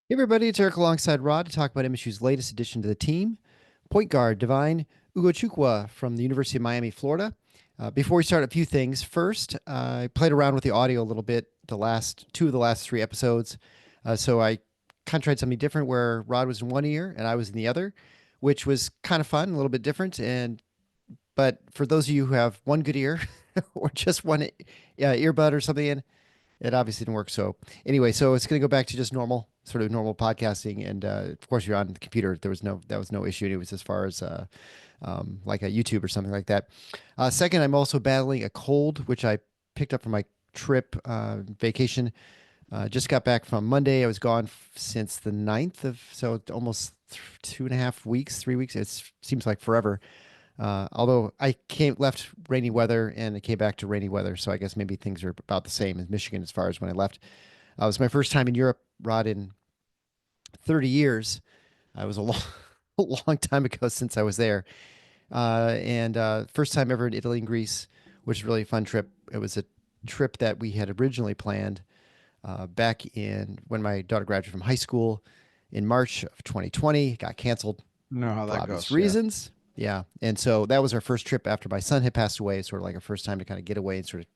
Hey everybody, it's Eric alongside Rod to talk about MSU's latest addition to the team, point guard Divine Ugochukwu from the University of Miami, Florida. Before we start, a few things. First, I played around with the audio a little bit the last two of the last three episodes. So I kind of tried something different where Rod was in one ear and I was in the other, which was kind of fun, a little bit different. But for those of you who have one good ear or just one earbud or something in, it obviously didn't work. So anyway, so it's going to go back to just normal, sort of normal podcasting. And of course, you're on the computer. That was no issue. It was as far as like a YouTube or something like that. Second, I'm also battling a cold, which I picked up from my trip vacation. Just got back from Monday. I was gone since the 9th so almost 2.5 weeks, 3 weeks. It seems like forever. Although I left rainy weather and it came back to rainy weather, so I guess maybe things are about the same as Michigan as far as when I left. It was my first time in Europe, Rod, in 30 years. It was a long, a long time ago since I was there, and first time ever in Italy and Greece, which was really a fun trip. It was a trip that we had originally planned back in when my daughter graduated from high school in March of 2020. Got canceled Know how for that obvious goes. Yeah. reasons. Yeah. And so that was our first trip after my son had passed away, sort of like our first time to kind of get away and sort of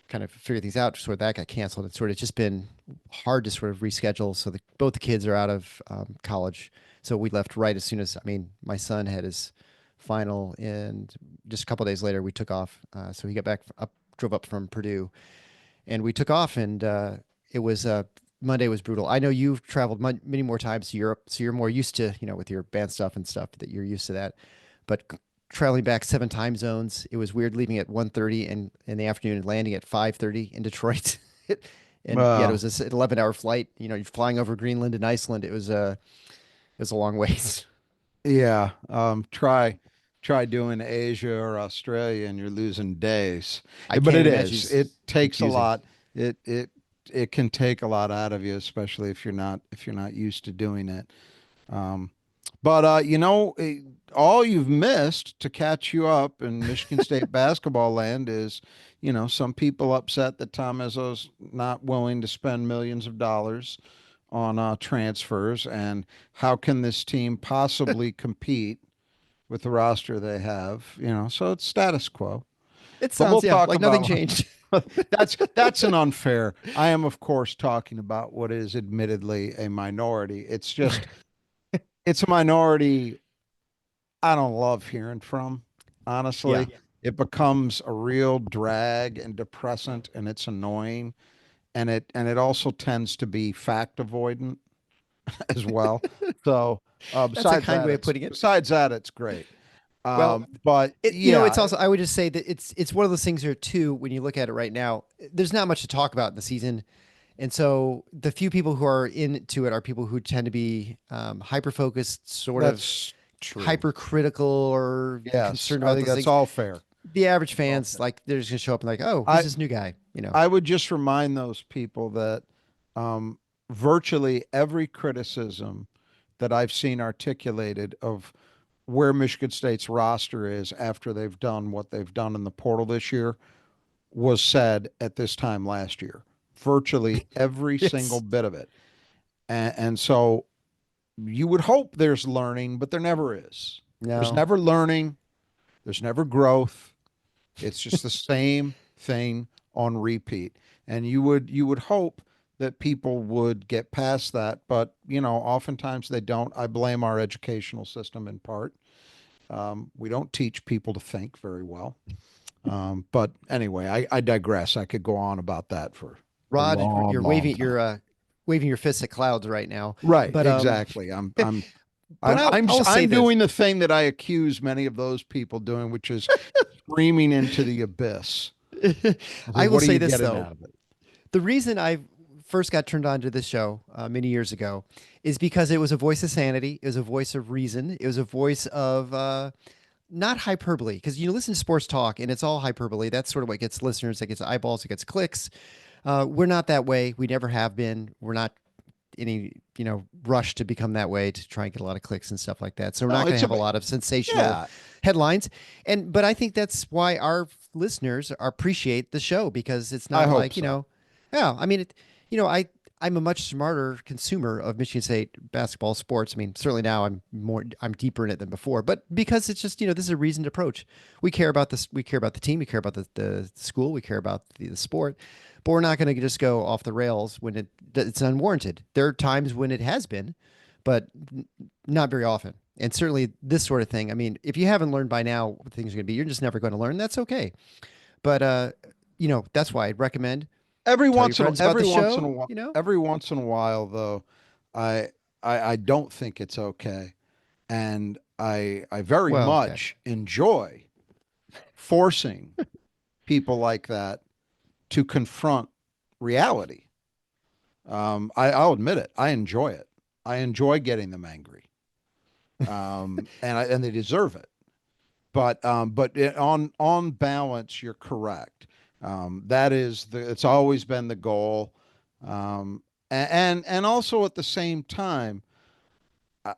kind of figure things out. Sort of that got canceled. It's sort of just been hard to sort of reschedule. So both the kids are out of college. So we left right as soon as, I mean, my son had his final and just a couple of days later we took off. So he got back up, drove up from Purdue and we took off and it was Monday was brutal. I know you've traveled many more times to Europe, so you're more used to, with your band stuff and stuff that you're used to that. But traveling back 7 time zones, it was weird leaving at 1:30 and in the afternoon and landing at 5:30 in Detroit. And yet it Well, was this 11-hour flight. You're flying over Greenland and Iceland. It was a long ways. yeah. Try doing Asia or Australia, and you're losing days. I But can't it imagine is. It it's takes a confusing. lot. It can take a lot out of you, especially if you're not used to doing it. Um, but all you've missed to catch you up in Michigan State basketball land is, some people upset that Tom Izzo's not willing to spend millions of dollars on transfers, and how can this team possibly compete with the roster they have? So it's status quo. It But sounds, we'll yeah, talk like nothing about changed. that's an unfair. I am, of course, talking about what is admittedly a minority. It's a minority I don't love hearing from, Yeah. honestly. It becomes a real drag and depressant, and it's annoying. And it also tends to be fact avoidant as well. So That's a besides kind that, way of it's putting it. great. Well, But it's yeah, also, I would just say that it's one of those things here too, when you look at it right now, there's not much to talk about in the season. And so the few people who are into it are people who tend to be hyper focused, sort of that's true. hypercritical or Yes, concerned I about think those that's things. all fair. The average That's all fans, fair. like, they're just gonna show up and like, oh, who's I this new guy? You know, I would just remind those people that um, virtually every criticism that I've seen articulated of where Michigan State's roster is after they've done what they've done in the portal this year was said at this time last year. Virtually every single it's bit of it. And so you would hope there's learning, but there never is. There's no, never learning, there's never growth. It's just the same thing on repeat. And you would hope that people would get past that, but oftentimes they don't. I blame our educational system in part. We don't teach people to think very well. But anyway, I digress. I could go on about that for a Rod, long, you're long waving time. waving your fists at clouds right now. Right, But exactly. I'm I'm but I'm I'm I'll say I'm this. doing the thing that I accuse many of those people doing, which is screaming into the abyss. I said, I will what are say you this getting though. out of it? The reason I first got turned on to this show many years ago is because it was a voice of sanity. It was a voice of reason. It was a voice of not hyperbole. Because you listen to sports talk and it's all hyperbole. That's sort of what gets listeners, that gets eyeballs, it gets clicks. We're not that way. We never have been. We're not any rush to become that way to try and get a lot of clicks and stuff like that. So we're No, not going to it's have a about lot of sensational yeah. headlines. But I think that's why our listeners appreciate the show because it's I not hope like so. yeah. I mean, I I'm a much smarter consumer of Michigan State basketball sports. I mean, certainly now I'm deeper in it than before, but because it's just, this is a reasoned approach. We care about this. We care about the team. We care about the school. We care about the sport, but we're not going to just go off the rails when it's unwarranted. There are times when it has been, but not very often. And certainly this sort of thing. I mean, if you haven't learned by now what things are going to be, you're just never going to learn. That's okay. But, that's why I'd recommend tell your friends about the show, every once in a while though, I I don't think it's okay. And I very Well, okay. much enjoy forcing people like that to confront reality. I'll admit it. I enjoy it. I enjoy getting them angry. And they deserve it. But on balance, you're correct. That is it's always been the goal. And also at the same time, uh,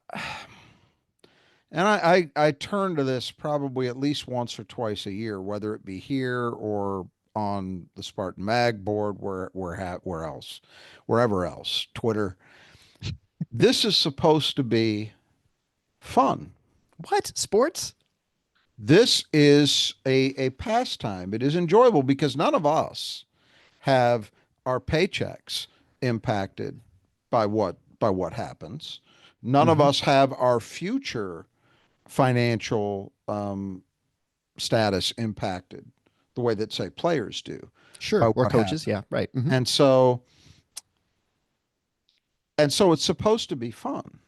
and I turn to this probably at least once or twice a year, whether it be here or on the Spartan Mag board, where else, wherever else, Twitter. This is supposed to be fun. What? Sports? This is a pastime. It is enjoyable because none of us have our paychecks impacted by what happens. None of Mm-hmm. us have our future financial status impacted the way that say players do by Sure. Or what coaches. happened. Yeah. Right. Mm-hmm. And so it's supposed to be fun.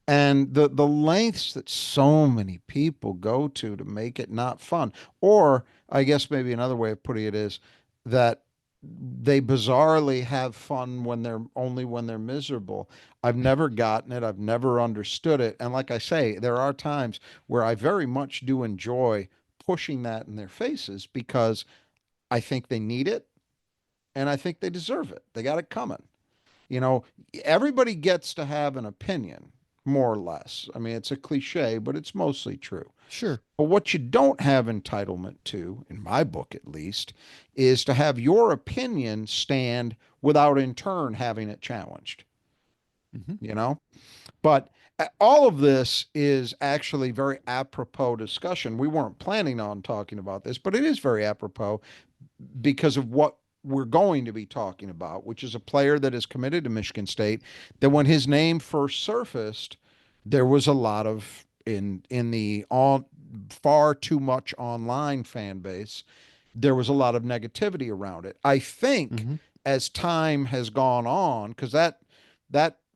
And the lengths that so many people go to make it not fun, or I guess maybe another way of putting it is that they bizarrely have fun when they're miserable. I've never gotten it. I've never understood it. And like I say, there are times where I very much do enjoy pushing that in their faces because I think they need it and I think they deserve it. They got it coming. You know, everybody gets to have an opinion, more or less. I mean, it's a cliche, but it's mostly true. Sure. But what you don't have entitlement to, in my book at least, is to have your opinion stand without in turn having it challenged, Mm-hmm. you know? But all of this is actually very apropos discussion. We weren't planning on talking about this, but it is very apropos because of what we're going to be talking about, which is a player that is committed to Michigan State, that when his name first surfaced, there was a lot of in the on far too much online fan base, there was a lot of negativity around it. I think Mm-hmm. as time has gone on, because that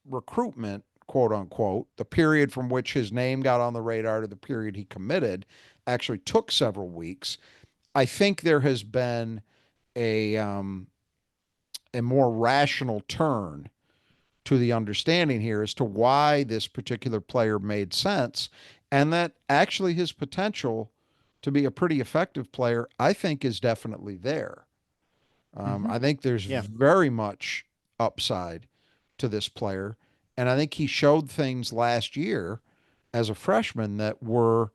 recruitment, quote unquote, the period from which his name got on the radar to the period he committed actually took several weeks. I think there has been a um, a more rational turn to the understanding here as to why this particular player made sense, and that actually his potential to be a pretty effective player, I think, is definitely there. Mm-hmm. I think there's Yeah. very much upside to this player, and I think he showed things last year as a freshman that were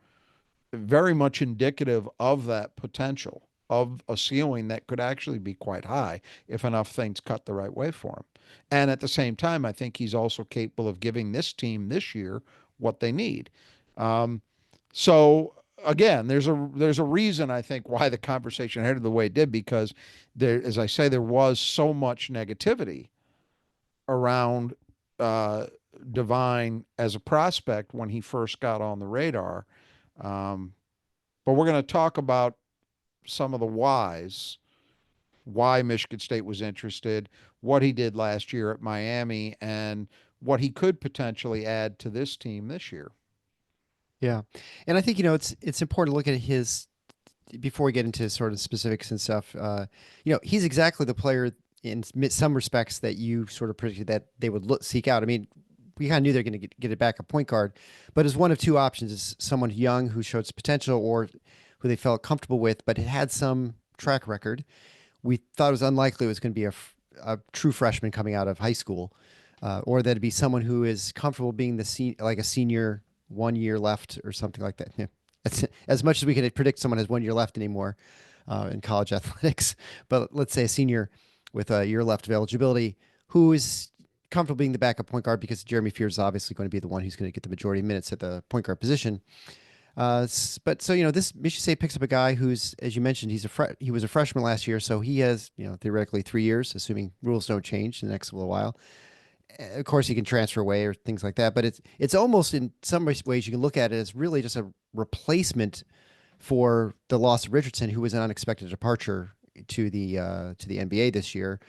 very much indicative of that potential of a ceiling that could actually be quite high if enough things cut the right way for him. And at the same time, I think he's also capable of giving this team this year what they need. Um, so again, there's a reason I think why the conversation headed the way it did because there, as I say, there was so much negativity around uh, Divine as a prospect when he first got on the radar. Um, but we're going to talk about some of the whys, why Michigan State was interested, what he did last year at Miami, and what he could potentially add to this team this year. Yeah. And I think, it's important to look at his before we get into sort of specifics and stuff. He's exactly the player in some respects that you sort of predicted that they would seek out. I mean, we kind of knew they're going to get it back a point guard, but as one of two options is someone young who showed some potential or who they felt comfortable with, but it had some track record. We thought it was unlikely it was going to be a true freshman coming out of high school, or that it'd be someone who is comfortable being like a senior, 1 year left or something like that. Yeah. That's, as much as we can predict someone has 1 year left anymore in college athletics, but let's say a senior with a year left of eligibility who is comfortable being the backup point guard because Jeremy Fears is obviously going to be the one who's going to get the majority of minutes at the point guard position. But so this Michigan State picks up a guy who's, as you mentioned, he was a freshman last year, so he has theoretically 3 years, assuming rules don't change in the next little while. Of course, he can transfer away or things like that, but it's almost in some ways you can look at it as really just a replacement for the loss of Richardson, who was an unexpected departure to the NBA this year.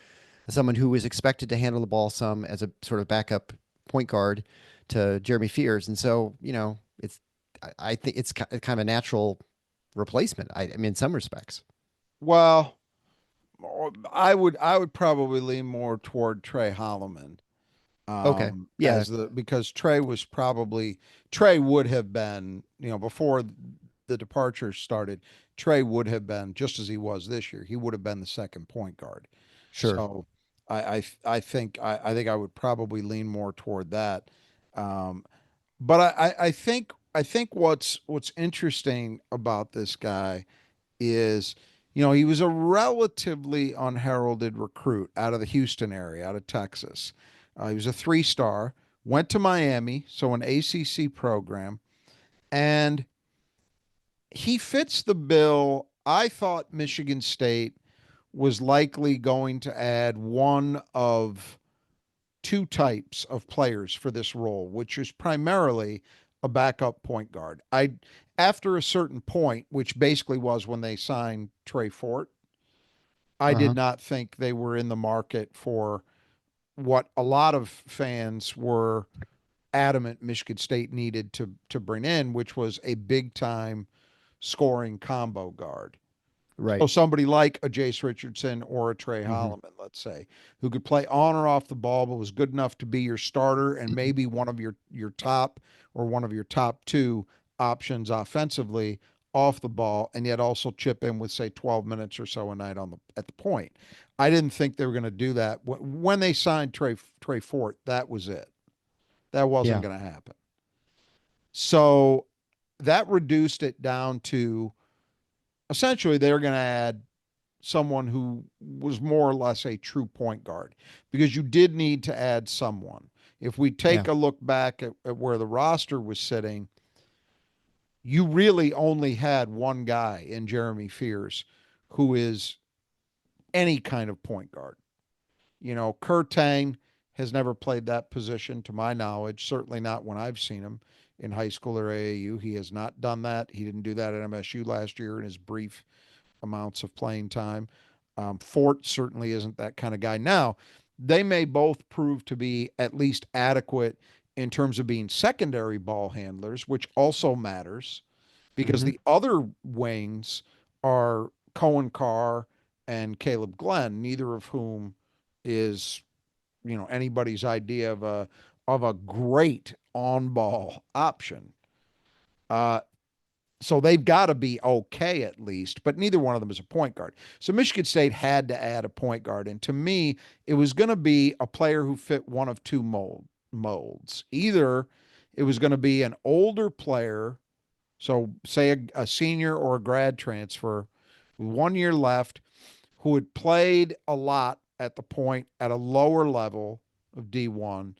Someone who was expected to handle the ball some as a sort of backup point guard to Jeremy Fears, and so it's I think it's kind of a natural replacement. I mean, in some respects. Well, I would probably lean more toward Trey Hollowman. Okay, yeah, As because Trey would have been, before the departure started, Trey would have been, just as he was this year, he would have been the second point guard. sure. So I think I would probably lean more toward that. Um, but I think what's interesting about this guy is, he was a relatively unheralded recruit out of the Houston area, out of Texas. He was a 3-star, went to Miami, so an ACC program, and he fits the bill. I thought Michigan State was likely going to add one of two types of players for this role, which is primarily a backup point guard. After a certain point, which basically was when they signed Trey Fort, I did Uh-huh. not think they were in the market for what a lot of fans were adamant Michigan State needed to bring in, which was a big time scoring combo guard. So Right. somebody like a Jace Richardson or a Trey Hmm. Hollowman, let's say, who could play on or off the ball, but was good enough to be your starter and maybe one of your top or one of your top two options offensively off the ball, and yet also chip in with, say, 12 minutes or so a night at the point. I didn't think they were going to do that when they signed Trey Fort. That was it. That wasn't Yeah. going to happen. So that reduced it down to, essentially, they were going to add someone who was more or less a true point guard, because you did need to add someone. If we Yeah. take a look back at where the roster was sitting, you really only had one guy in Jeremy Fears who is any kind of point guard. Kurtang has never played that position to my knowledge, certainly not when I've seen him in high school or AAU. He has not done that. He didn't do that at MSU last year in his brief amounts of playing time. Fort certainly isn't that kind of guy. Now, they may both prove to be at least adequate in terms of being secondary ball handlers, which also matters, because Hmm. the other wings are Cohen Carr and Caleb Glenn, neither of whom is, anybody's idea of a great on ball option. Uh, so they've got to be okay at least, but neither one of them is a point guard. So Michigan State had to add a point guard. And to me, it was going to be a player who fit one of two molds. Either it was going to be an older player, so say a senior or a grad transfer with 1 year left, who had played a lot at the point at a lower level of D1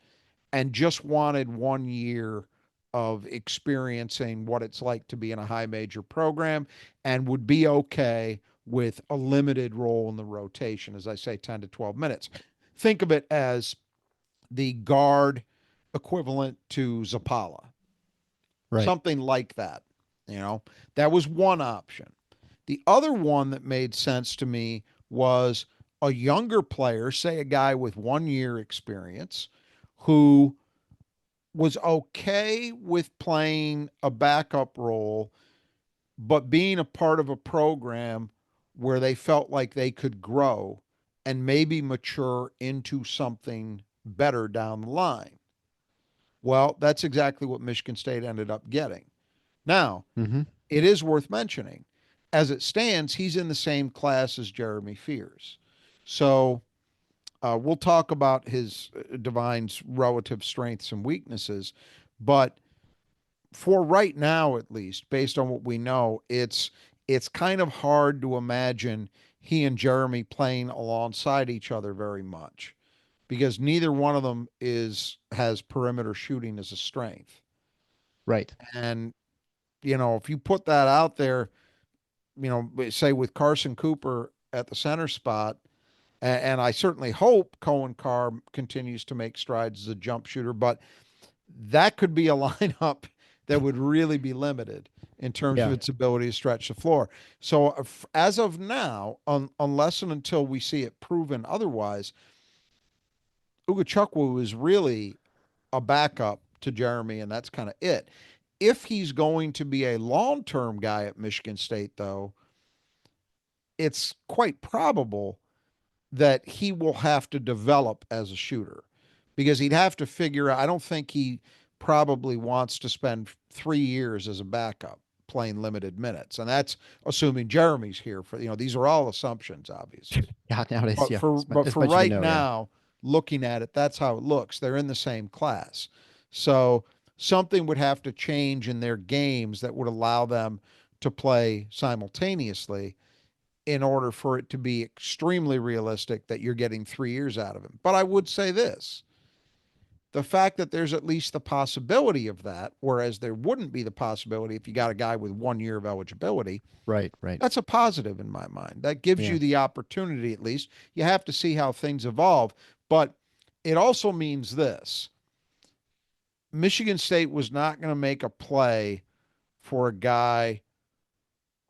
and just wanted 1 year of experiencing what it's like to be in a high major program, and would be okay with a limited role in the rotation, as I say, 10 to 12 minutes. Think of it as the guard equivalent to Zapala, Right. something like that. You know, that was one option. The other one that made sense to me was a younger player, say a guy with 1 year experience, who was okay with playing a backup role, but being a part of a program where they felt like they could grow and maybe mature into something better down the line. Well, that's exactly what Michigan State ended up getting. Now, Hmm. it is worth mentioning, as it stands, he's in the same class as Jeremy Fears. So we'll talk about his Divine's relative strengths and weaknesses, but for right now, at least, based on what we know, it's kind of hard to imagine he and Jeremy playing alongside each other very much. because neither one of them has perimeter shooting as a strength. Right. And if you put that out there, say with Carson Cooper at the center spot, and I certainly hope Cohen Carr continues to make strides as a jump shooter, but that could be a lineup that would really be limited in terms of Yeah. its ability to stretch the floor. So as of now, unless and until we see it proven otherwise, Ugochukwu is really a backup to Jeremy, and that's kind of it. If he's going to be a long-term guy at Michigan State, though, it's quite probable that he will have to develop as a shooter because he'd have to figure out. I don't think he probably wants to spend 3 years as a backup playing limited minutes. And that's assuming Jeremy's here for, these are all assumptions, obviously. Yeah. Nowadays, But yeah. for As much as you right know. Yeah. now, looking at it, that's how it looks. They're in the same class. So something would have to change in their games that would allow them to play simultaneously in order for it to be extremely realistic that you're getting 3 years out of him. But I would say this, the fact that there's at least the possibility of that, whereas there wouldn't be the possibility if you got a guy with 1 year of eligibility, Right. Right. that's a positive in my mind. That gives Yeah. you the opportunity, at least. You have to see how things evolve. But it also means this: Michigan State was not going to make a play for a guy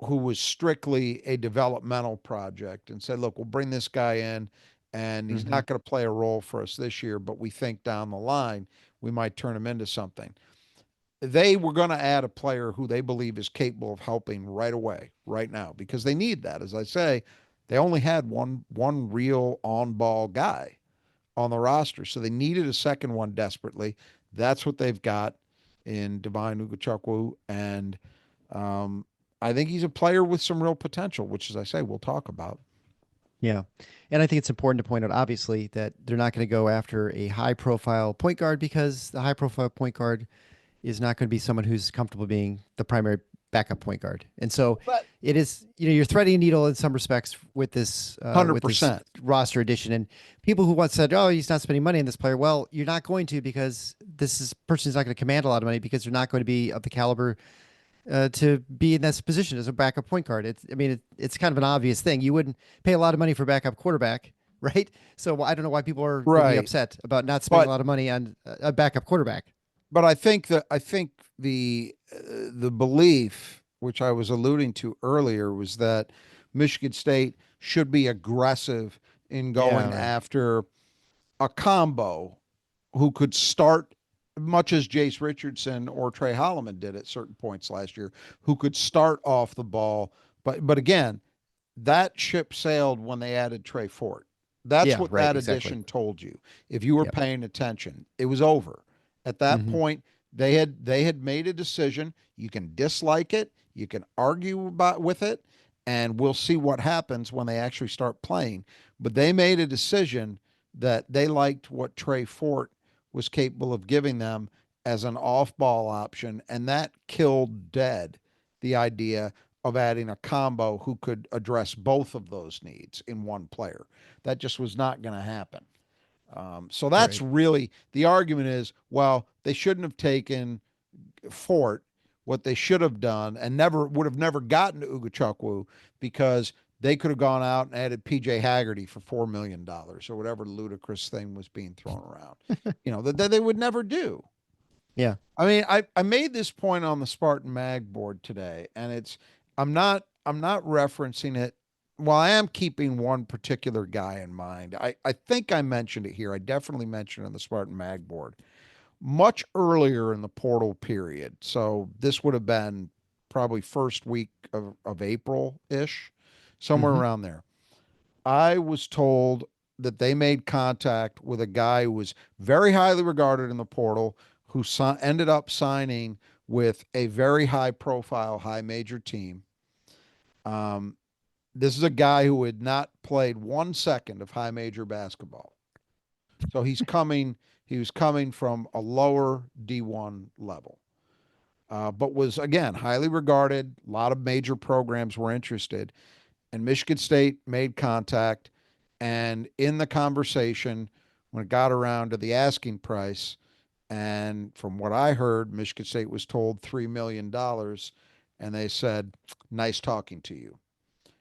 who was strictly a developmental project and said, look, we'll bring this guy in and he's Hmm. not going to play a role for us this year, but we think down the line we might turn him into something. They were going to add a player who they believe is capable of helping right away, right now, because they need that. As I say, they only had one real on-ball guy on the roster, so they needed a second one desperately. That's what they've got in Divine Ugochukwu, and I think he's a player with some real potential, which, as I say, we'll talk about. Yeah. And I think it's important to point out, obviously, that they're not going to go after a high profile point guard because the high profile point guard is not going to be someone who's comfortable being the primary backup point guard. And so But it is, you're threading a needle in some respects with this 100%. roster addition. And people who once said, "Oh, he's not spending money on this player," well, you're not going to because person's not going to command a lot of money because they're not going to be of the caliber to be in this position as a backup point guard. It's kind of an obvious thing. You wouldn't pay a lot of money for a backup quarterback, right? So I don't know why people are going to be Right. upset about not spending a But lot of money on a backup quarterback. I think the belief, which I was alluding to earlier, was that Michigan State should be aggressive in Yeah, going right. after a combo who could start, much as Jace Richardson or Trey Hollowman did at certain points last year, who could start off the ball. But again, that ship sailed when they added Trey Fort. That's Yeah, what right. that Exactly. addition told you. If you were Yep. paying attention, it was over. At that Hmm. point, they had made a decision. You can dislike it, you can argue about with it, and we'll see what happens when they actually start playing. But they made a decision that they liked what Trey Fort was capable of giving them as an off-ball option, and that killed dead the idea of adding a combo who could address both of those needs in one player. That just was not going to happen. So that's Right. really the argument is, well, they shouldn't have taken Fort. What they should have done and never would have never gotten to Ugochukwu because they could have gone out and added PJ Haggerty for $4 million or whatever ludicrous thing was being thrown around. That they would never do. Yeah. I mean, I made this point on the Spartan Mag board today, and I'm not referencing it. Well, I am keeping one particular guy in mind. I think I mentioned it here. I definitely mentioned it on the Spartan Mag board much earlier in the portal period. So this would have been probably first week of April ish, somewhere Hmm. around there. I was told that they made contact with a guy who was very highly regarded in the portal, who ended up signing with a very high profile, high major team. Um, this is a guy who had not played 1 second of high major basketball. So he was coming from a lower D1 level, but was, again, highly regarded. A lot of major programs were interested. And Michigan State made contact. And in the conversation when it got around to the asking price, and from what I heard, Michigan State was told $3 million, and they said, "Nice talking to you,"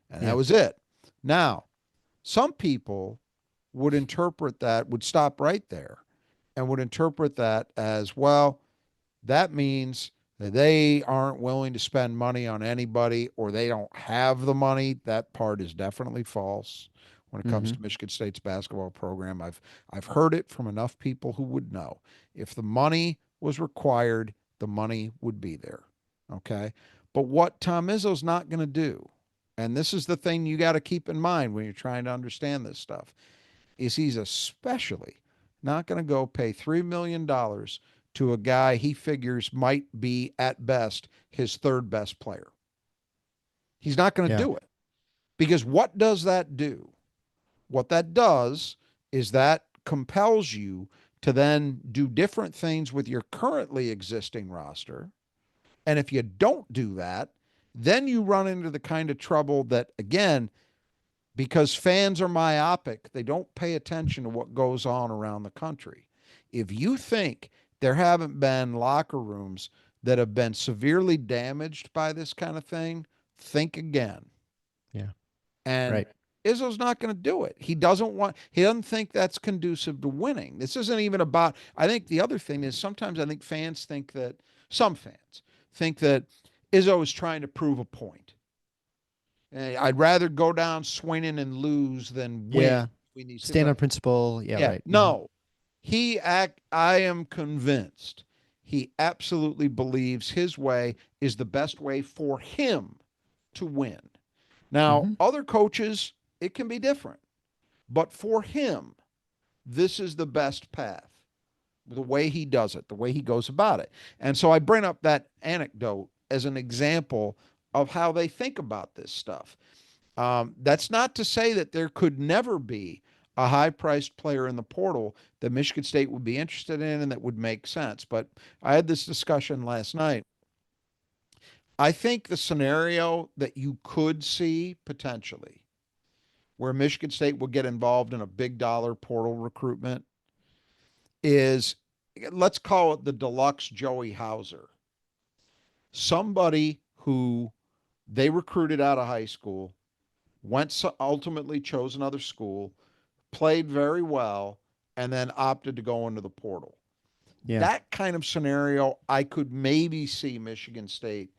and that Yeah. was it. Now, some people would stop right there and would interpret that as, well, that means that they aren't willing to spend money on anybody, or they don't have the money. That part is definitely false when it comes Mm-hmm. to Michigan State's basketball program. I've heard it from enough people who would know. If the money was required, the money would be there. Okay? But what Tom Izzo's not going to do, and this is the thing you got to keep in mind when you're trying to understand this stuff, is he's especially not going to go pay $3 million to a guy he figures might be, at best, his third best player. He's not going to Yeah. do it, because what does that do? What that does is that compels you to then do different things with your currently existing roster. And if you don't do that, then you run into the kind of trouble that, again, because fans are myopic, they don't pay attention to what goes on around the country. If you think there haven't been locker rooms that have been severely damaged by this kind of thing, think again. Yeah. And Right. Izzo's not going to do it. He doesn't think that's conducive to winning. This isn't even about, I think the other thing is, sometimes I think some fans think that Izzo is trying to prove a point. I'd rather go down swinging and lose than win Yeah. between these two. Stand on But principle. Yeah. yeah, Right. Mm-hmm. no, I am convinced he absolutely believes his way is the best way for him to win. Now, Mm-hmm. other coaches, it can be different, but for him, this is the best path. The way he does it, the way he goes about it. And so I bring up that anecdote as an example of how they think about this stuff. That's not to say that there could never be a high priced player in the portal that Michigan State would be interested in and that would make sense. But I had this discussion last night. I think the scenario that you could see potentially where Michigan State will get involved in a big dollar portal recruitment is, let's call it the deluxe Joey Hauser. Somebody who they recruited out of high school, ultimately chose another school, played very well, and then opted to go into the portal. Yeah. That kind of scenario, I could maybe see Michigan State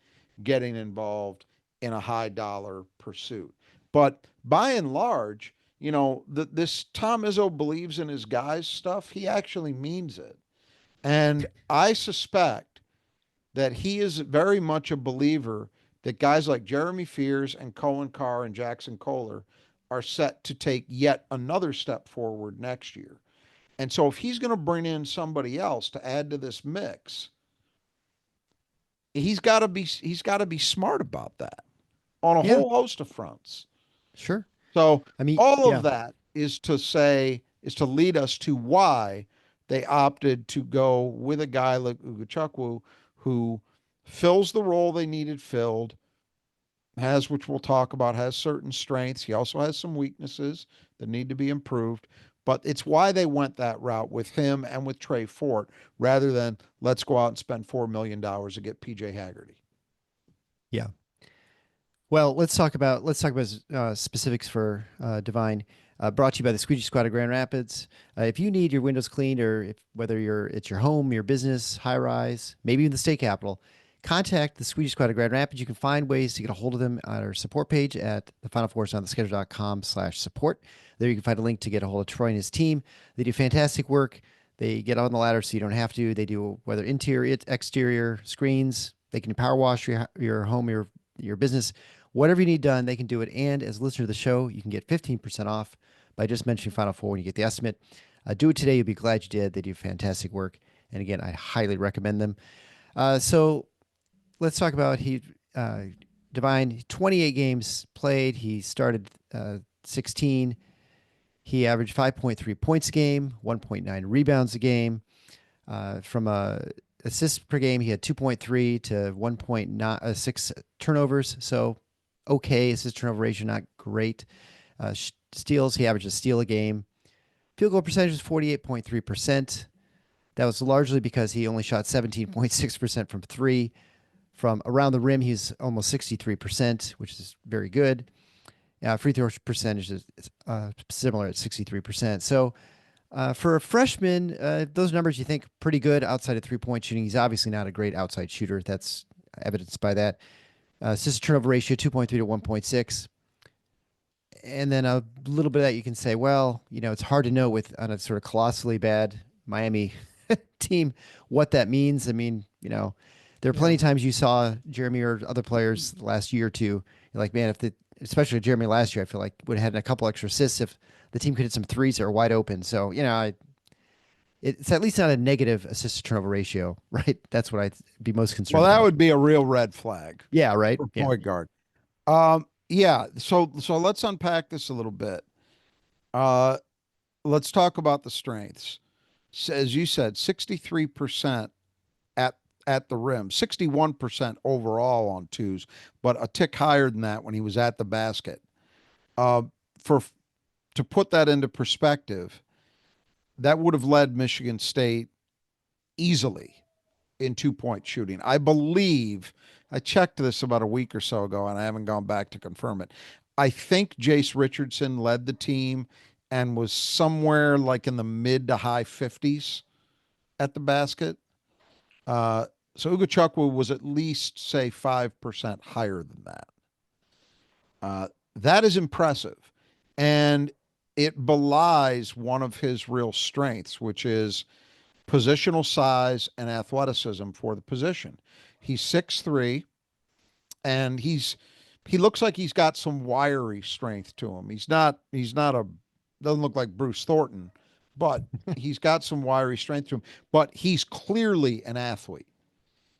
getting involved in a high dollar pursuit. But by and large, this Tom Izzo believes in his guys stuff. He actually means it. And I suspect that he is very much a believer that guys like Jeremy Fears and Cohen Carr and Jackson Kohler are set to take yet another step forward next year. And so if he's going to bring in somebody else to add to this mix, he's got to be smart about that on a Yeah. whole host of fronts. Sure. So I mean, all of yeah. that is to lead us to why they opted to go with a guy like Ugochukwu, who fills the role they needed filled, which we'll talk about, has certain strengths. He also has some weaknesses that need to be improved. But it's why they went that route with him and with Trey Fort, rather than let's go out and spend $4 million to get PJ Haggerty. Yeah. Well, let's talk about specifics for Divine. Brought to you by the Squeegee Squad of Grand Rapids. If you need your windows cleaned, or whether it's your home, your business, high rise, maybe even the state capitol, contact the Squeegee Squad of Grand Rapids. You can find ways to get a hold of them on our support page at thefinalfoursontheschedule.com/support. There you can find a link to get a hold of Troy and his team. They do fantastic work. They get on the ladder so you don't have to. They do whether interior, exterior, screens. They can power wash your home, your business. Whatever you need done, they can do it. And as a listener to the show, you can get 15% off by just mentioning Final Four when you get the estimate. Do it today. You'll be glad you did. They do fantastic work. And again, I highly recommend them. So let's talk about Divine. 28 games played. He started 16. He averaged 5.3 points a game, 1.9 rebounds a game. From assists per game, he had 2.3 to 1.6 turnovers. So okay, assist turnover ratio not great. Steals, he averaged a steal a game. Field goal percentage was 48.3%. That was largely because he only shot 17.6% from three. From around the rim, he's almost 63%, which is very good. Free throw percentage is similar at 63%. So for a freshman, those numbers you think pretty good outside of three-point shooting. He's obviously not a great outside shooter. That's evidenced by that. Assist turnover ratio 2.3 to 1.6. And then a little bit of that you can say, well, it's hard to know with on a sort of colossally bad Miami team what that means. I mean, there are plenty of times you saw Jeremy or other players the last year or two. You're like, man, especially Jeremy last year, I feel like would have had a couple extra assists if the team could hit some threes that are wide open. So, it's at least not a negative assist to turnover ratio, right? That's what I'd be most concerned Well, that about. would be a real red flag Yeah, right. for Yeah. point guard. Yeah. So let's unpack this a little bit. Let's talk about the strengths. As you said, 63% at at the rim, 61% overall on twos, but a tick higher than that when he was at the basket. Uh, for to put that into perspective, that would have led Michigan State easily in 2-point shooting. I believe I checked this about a week or so ago, and I haven't gone back to confirm it. I think Jace Richardson led the team and was somewhere like in the mid to high 50s at the basket. So Ugochukwu was at least, say, 5% higher than that. That is impressive. And it belies one of his real strengths, which is positional size and athleticism for the position. He's 6'3", and he looks like he's got some wiry strength to him. He's not a doesn't look like Bruce Thornton, but he's got some wiry strength to him. But he's clearly an athlete.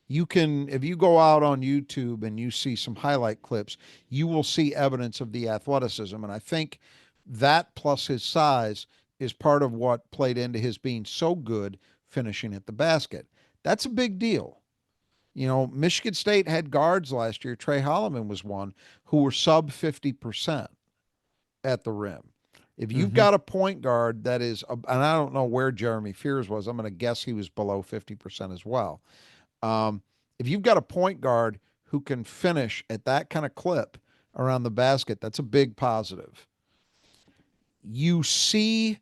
You can, if you go out on YouTube and you see some highlight clips, you will see evidence of the athleticism. And I think that plus his size is part of what played into his being so good finishing at the basket. That's a big deal. Michigan State had guards last year. Trey Hollowman was one who were sub 50% at the rim. If you've got a point guard that is, and I don't know where Jeremy Fears was, I'm going to guess he was below 50% as well. If you've got a point guard who can finish at that kind of clip around the basket, that's a big positive. You see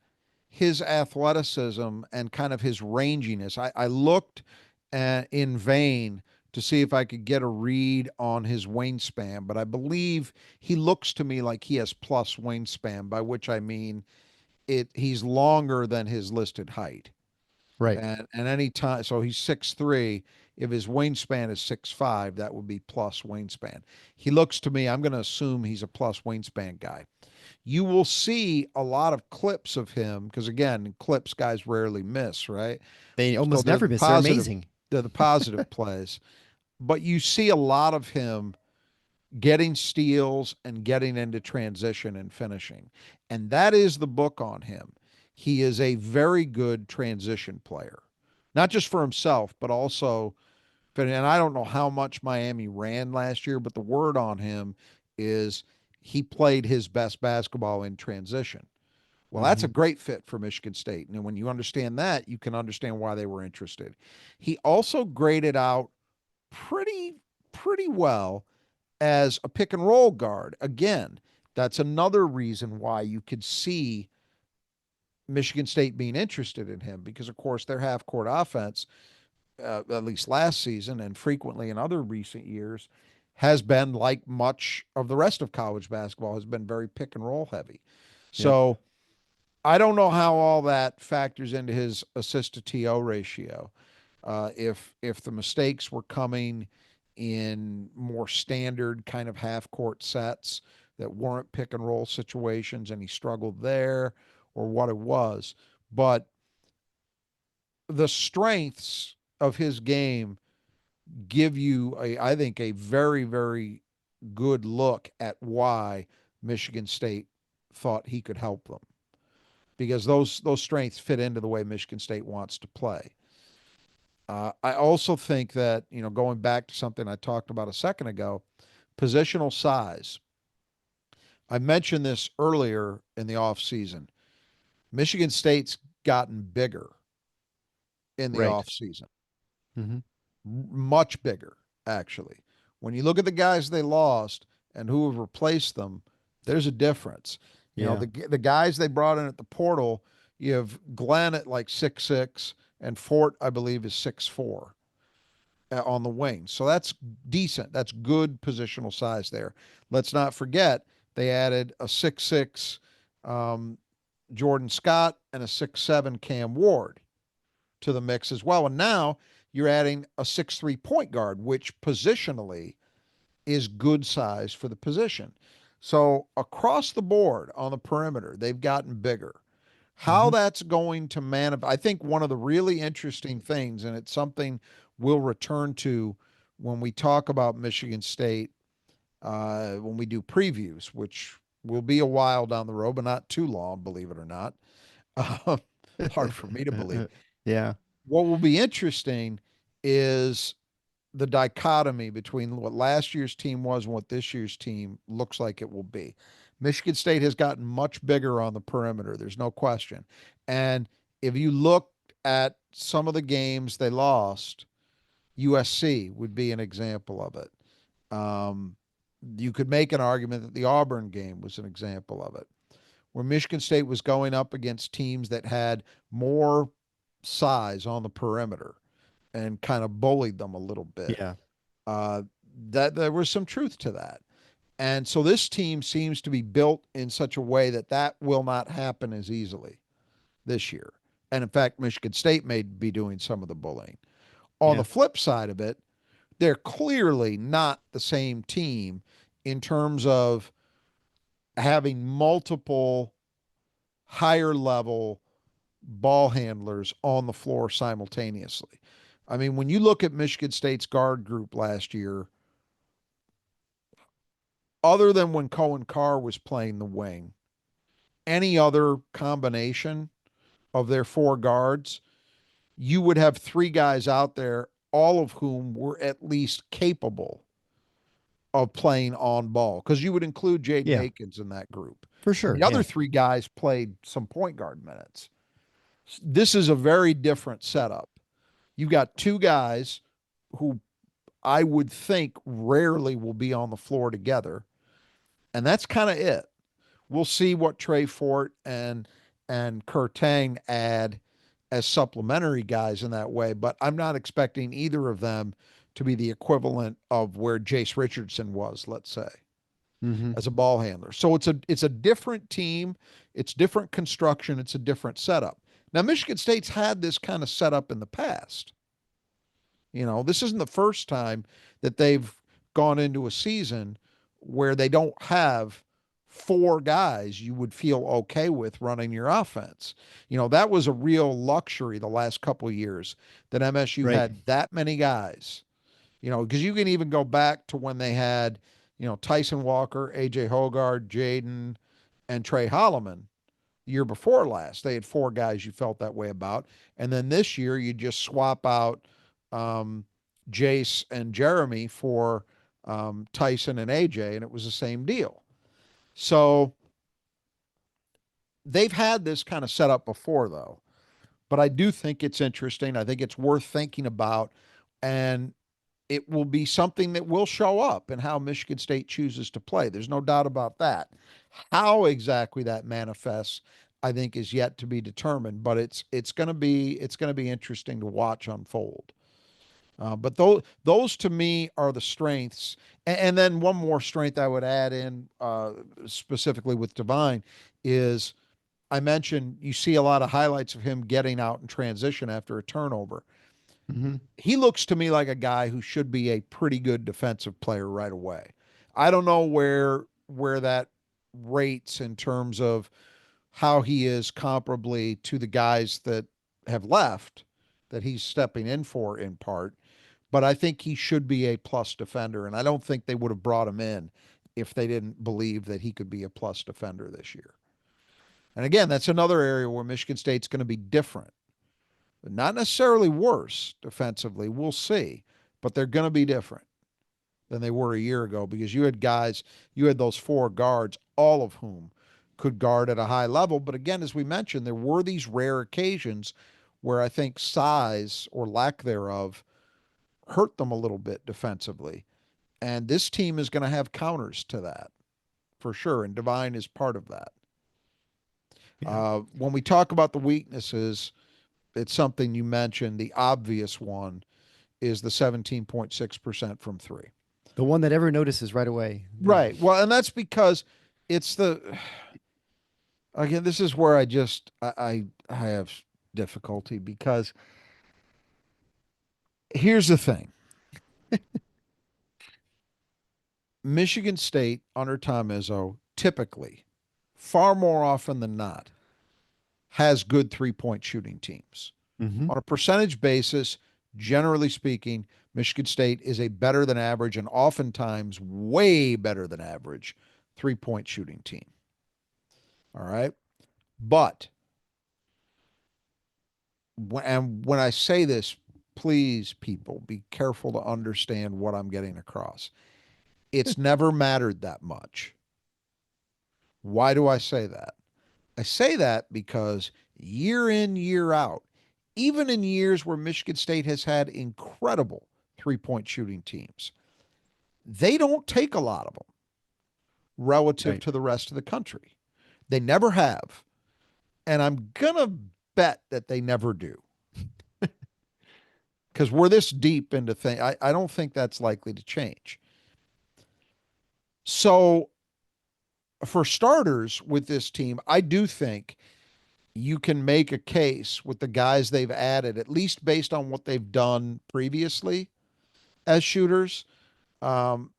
his athleticism and kind of his ranginess. I looked in vain to see if I could get a read on his wingspan, but I believe he looks to me like he has plus wingspan, by which I mean he's longer than his listed height. Right. And any time, so he's 6'3". If his wingspan is 6'5", that would be plus wingspan. He looks to me, I'm going to assume he's a plus wingspan guy. You will see a lot of clips of him because, again, clips guys rarely miss, right? They So almost they're never the miss. They're positive, amazing. they're the positive plays. But you see a lot of him getting steals and getting into transition and finishing. And that is the book on him. He is a very good transition player, not just for himself, but also, and I don't know how much Miami ran last year, but the word on him is he played his best basketball in transition. Well, that's a great fit for Michigan State. And when you understand that, you can understand why they were interested. He also graded out pretty well as a pick and roll guard. Again, that's another reason why you could see Michigan State being interested in him because, of course, their half court offense, at least last season and frequently in other recent years, has been like much of the rest of college basketball, has been very pick and roll heavy. Yep. So I don't know how all that factors into his assist to TO ratio. If the mistakes were coming in more standard kind of half court sets that weren't pick and roll situations and he struggled there, or what it was. But the strengths of his game give you I think a very, very good look at why Michigan State thought he could help them, because those strengths fit into the way Michigan State wants to play. I also think that, going back to something I talked about a second ago, positional size. I mentioned this earlier in the offseason. Michigan State's gotten bigger in the Right. offseason, Mm-hmm. much bigger, actually. When you look at the guys they lost and who have replaced them, there's a difference. You know, Yeah. the guys they brought in at the portal, you have Glenn at like 6'6", and Fort, I believe, is 6'4" on the wing. So that's decent. That's good positional size there. Let's not forget they added a 6'6" um, Jordan Scott and a 6'7" Cam Ward to the mix as well. And now you're adding a 6'3" point guard, which positionally is good size for the position. So across the board on the perimeter, they've gotten bigger. How Mm-hmm. that's going to manifest, I think one of the really interesting things, and it's something we'll return to when we talk about Michigan State, when we do previews, which will be a while down the road, but not too long, believe it or not. Uh, Hard for me to believe. Yeah. What will be interesting is the dichotomy between what last year's team was and what this year's team looks like it will be. Michigan State has gotten much bigger on the perimeter. There's no question. And if you look at some of the games they lost, USC would be an example of it. Um, you could make an argument that the Auburn game was an example of it, where Michigan State was going up against teams that had more size on the perimeter and kind of bullied them a little bit. Yeah. Uh, that there was some truth to that. And so this team seems to be built in such a way that that will not happen as easily this year. And in fact, Michigan State may be doing some of the bullying. On Yeah. the flip side of it, they're clearly not the same team in terms of having multiple higher level ball handlers on the floor simultaneously. I mean, when you look at Michigan State's guard group last year, other than when Cohen Carr was playing the wing, any other combination of their four guards, you would have three guys out there, all of whom were at least capable of playing on ball, because you would include Jaden Yeah. Akins in that group. For And sure. the other Yeah. three guys played some point guard minutes. This is a very different setup. You've got two guys who I would think rarely will be on the floor together, and that's kind of it. We'll see what Trey Fort and Kurtang add as supplementary guys in that way, but I'm not expecting either of them to be the equivalent of where Jace Richardson was, let's say, Mm-hmm. as a ball handler. So it's a different team, it's different construction, it's a different setup. Now Michigan State's had this kind of setup in the past. You know, this isn't the first time that they've gone into a season where they don't have four guys you would feel okay with running your offense. You know, that was a real luxury the last couple of years that MSU Right. had that many guys. You know, because you can even go back to when they had, Tyson Walker, AJ Hoggard, Jaden, and Trey Hollowman year before last. They had four guys you felt that way about. And then this year, you just swap out um, Jace and Jeremy for Tyson and AJ, and it was the same deal. So they've had this kind of setup before, though. But I do think it's interesting. I think it's worth thinking about. And it will be something that will show up in how Michigan State chooses to play. There's no doubt about that. How exactly that manifests, I think, is yet to be determined. But it's going to be interesting to watch unfold. But those to me are the strengths. And then one more strength I would add in, specifically with Divine, is I mentioned you see a lot of highlights of him getting out in transition after a turnover. Mm-hmm. He looks to me like a guy who should be a pretty good defensive player right away. I don't know where that rates in terms of how he is comparably to the guys that have left that he's stepping in for in part, but I think he should be a plus defender, and I don't think they would have brought him in if they didn't believe that he could be a plus defender this year. And again, that's another area where Michigan State's going to be different. Not necessarily worse defensively. We'll see. But they're going to be different than they were a year ago, because you had those four guards, all of whom could guard at a high level. But again, as we mentioned, there were these rare occasions where I think size or lack thereof hurt them a little bit defensively. And this team is going to have counters to that for sure. And Divine is part of that. Yeah. When we talk about the weaknesses, it's something you mentioned. The obvious one is the 17.6% from three. The one that everyone notices right away. Right. Well, and that's because it's the, again, this is where I have difficulty because here's the thing. Michigan State under Tom Izzo typically, far more often than not, has good 3-point shooting teams. Mm-hmm. On a percentage basis, generally speaking, Michigan State is a better than average and oftentimes way better than average 3-point shooting team. All right. But when I say this, please, people, be careful to understand what I'm getting across. It's never mattered that much. Why do I say that? I say that because year in, year out, even in years where Michigan State has had incredible 3-point shooting teams, they don't take a lot of them relative to the rest of the country. They never have. And I'm going to bet that they never do. Because we're this deep into things. I don't think that's likely to change. So, for starters with this team, I do think you can make a case with the guys they've added, at least based on what they've done previously as shooters. And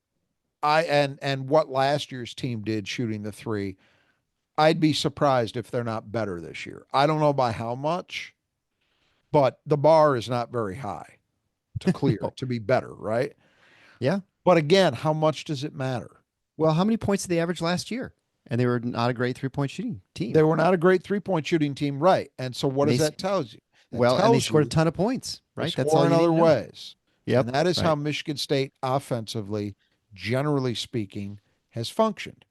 what last year's team did shooting the three. I'd be surprised if they're not better this year. I don't know by how much, but the bar is not very high to clear No. to be better, right? Yeah. But again, how much does it matter? Well, how many points did they average last year? And they were not a great 3-point shooting team. They were not a great 3-point shooting team, right? And so what And does they, that tell you? That well, and they tells scored a you ton of points, they right? That's score all in you need other to know. ways. Yep. And that is how Right. Michigan State offensively, generally speaking, has functioned.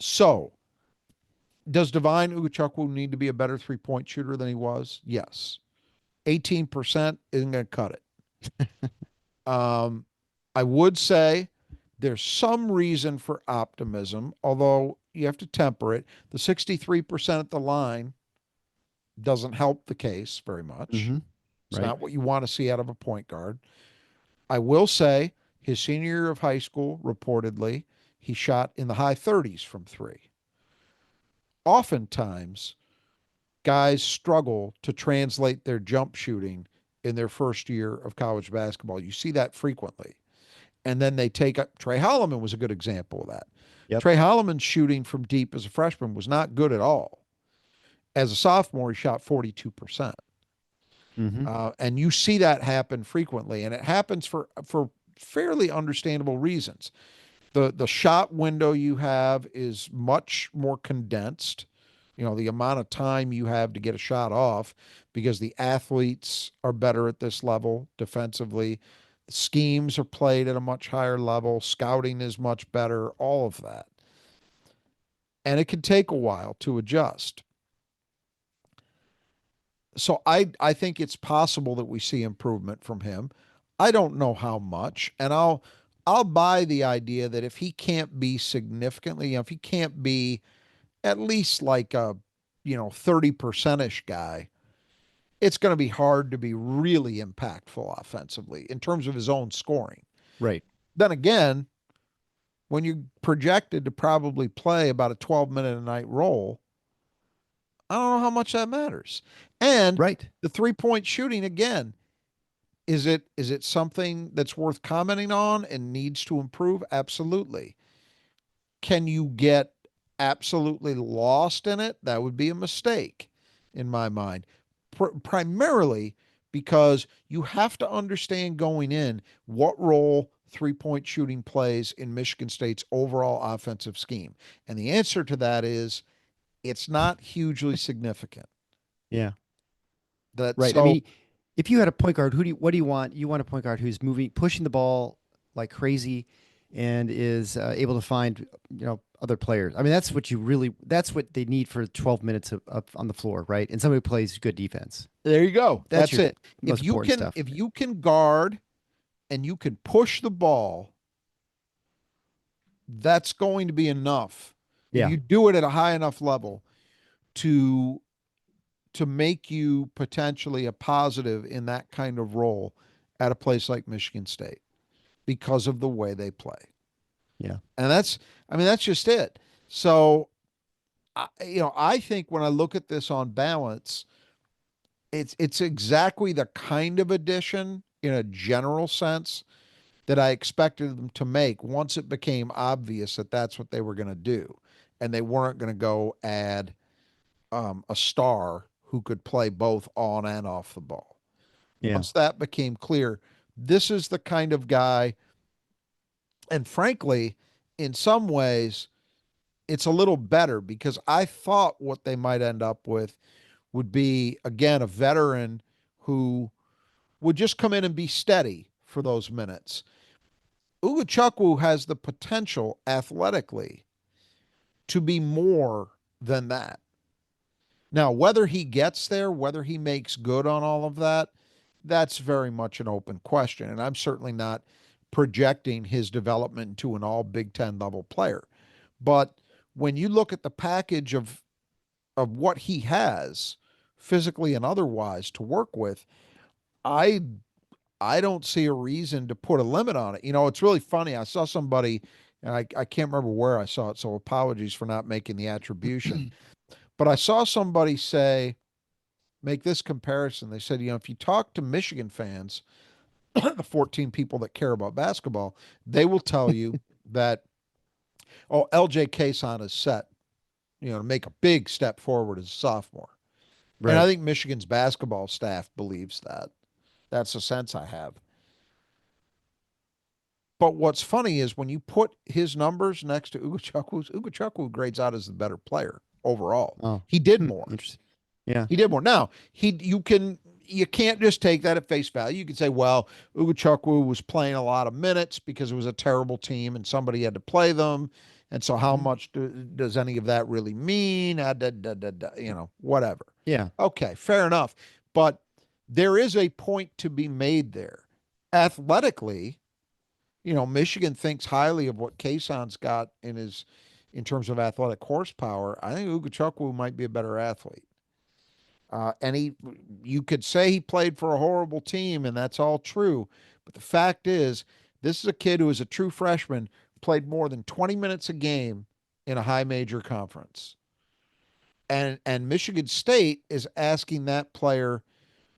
So does Divine Ugochukwu need to be a better 3-point shooter than he was? Yes. 18% isn't going to cut it. I would say there's some reason for optimism, although you have to temper it. The 63% at the line doesn't help the case very much. Mm-hmm. It's Right. not what you want to see out of a point guard. I will say his senior year of high school, reportedly, he shot in the high 30s from three. Oftentimes, guys struggle to translate their jump shooting in their first year of college basketball. You see that frequently. And then they take up, Trey Hollowman was a good example of that. Yep. Trey Hollowman's shooting from deep as a freshman was not good at all. As a sophomore, he shot 42%. Mm-hmm. And you see that happen frequently, and it happens for fairly understandable reasons. The shot window you have is much more condensed. You know, the amount of time you have to get a shot off because the athletes are better at this level defensively. The schemes are played at a much higher level. Scouting is much better, all of that. And it can take a while to adjust. So I think it's possible that we see improvement from him. I don't know how much, and I'll buy the idea that if he can't be significantly, you know, if he can't be at least like a, 30%ish guy, it's going to be hard to be really impactful offensively in terms of his own scoring. Right. Then again, when you're projected to probably play about a 12-minute a night role, I don't know how much that matters. And Right. the 3-point shooting again, is it something that's worth commenting on and needs to improve? Absolutely. Can you get absolutely lost in it? That would be a mistake in my mind. Primarily because you have to understand going in what role 3-point shooting plays in Michigan State's overall offensive scheme. And the answer to that is it's not hugely significant. Yeah. That Right. I so mean, if you had a point guard, what do you want? You want a point guard who's moving, pushing the ball like crazy and is able to find other players. I mean, that's what they need for 12 minutes of on the floor, right? And somebody who plays good defense. There you go. That's That's your it. most important stuff. If you can guard and you can push the ball, that's going to be enough. If Yeah. you do it at a high enough level to make you potentially a positive in that kind of role at a place like Michigan State because of the way they play. Yeah. And that's just it. So, I think when I look at this on balance, it's exactly the kind of addition in a general sense that I expected them to make once it became obvious that that's what they were going to do. And they weren't going to go add a star who could play both on and off the ball. Yeah. Once that became clear, this is the kind of guy, and frankly, in some ways, it's a little better because I thought what they might end up with would be, again, a veteran who would just come in and be steady for those minutes. Ugochukwu has the potential athletically to be more than that. Now, whether he gets there, whether he makes good on all of that, that's very much an open question. And I'm certainly not projecting his development into an all Big Ten level player. But when you look at the package of what he has physically and otherwise to work with, I I don't see a reason to put a limit on it. It's really funny. I saw somebody, and I can't remember where I saw it, so apologies for not making the attribution. But I saw somebody make this comparison. They said, if you talk to Michigan fans, the 14 people that care about basketball, they will tell you that, LJ Kason is set, to make a big step forward as a sophomore. And I Right. think Michigan's basketball staff believes that. That's the sense I have. But what's funny is when you put his numbers next to Ugochukwu grades out as the better player overall. Oh. He did more. Interesting. Yeah. He did more. Now, you can't just take that at face value. You can say, well, Ugochukwu was playing a lot of minutes because it was a terrible team and somebody had to play them. And so how much does any of that really mean? Whatever. Yeah. Okay, fair enough. But there is a point to be made there. Athletically, Michigan thinks highly of what Kason's got in terms of athletic horsepower. I think Ugochukwu might be a better athlete. And you could say he played for a horrible team, and that's all true. But the fact is, this is a kid who is a true freshman, played more than 20 minutes a game in a high major conference. And Michigan State is asking that player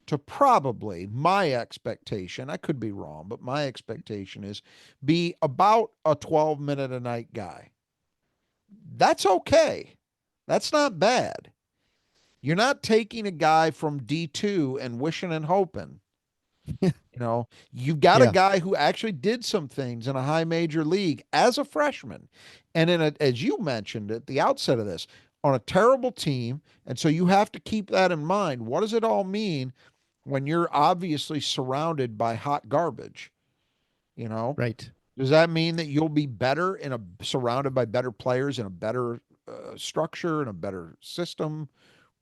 to probably, my expectation, I could be wrong, but my expectation is be about a 12-minute a night guy. That's okay. That's not bad. You're not taking a guy from D2 and wishing and hoping. You've got a Yeah. guy who actually did some things in a high major league as a freshman. And as you mentioned at the outset of this, on a terrible team. And so you have to keep that in mind. What does it all mean when you're obviously surrounded by hot garbage? Right. Does that mean that you'll be better surrounded by better players in a better structure and a better system,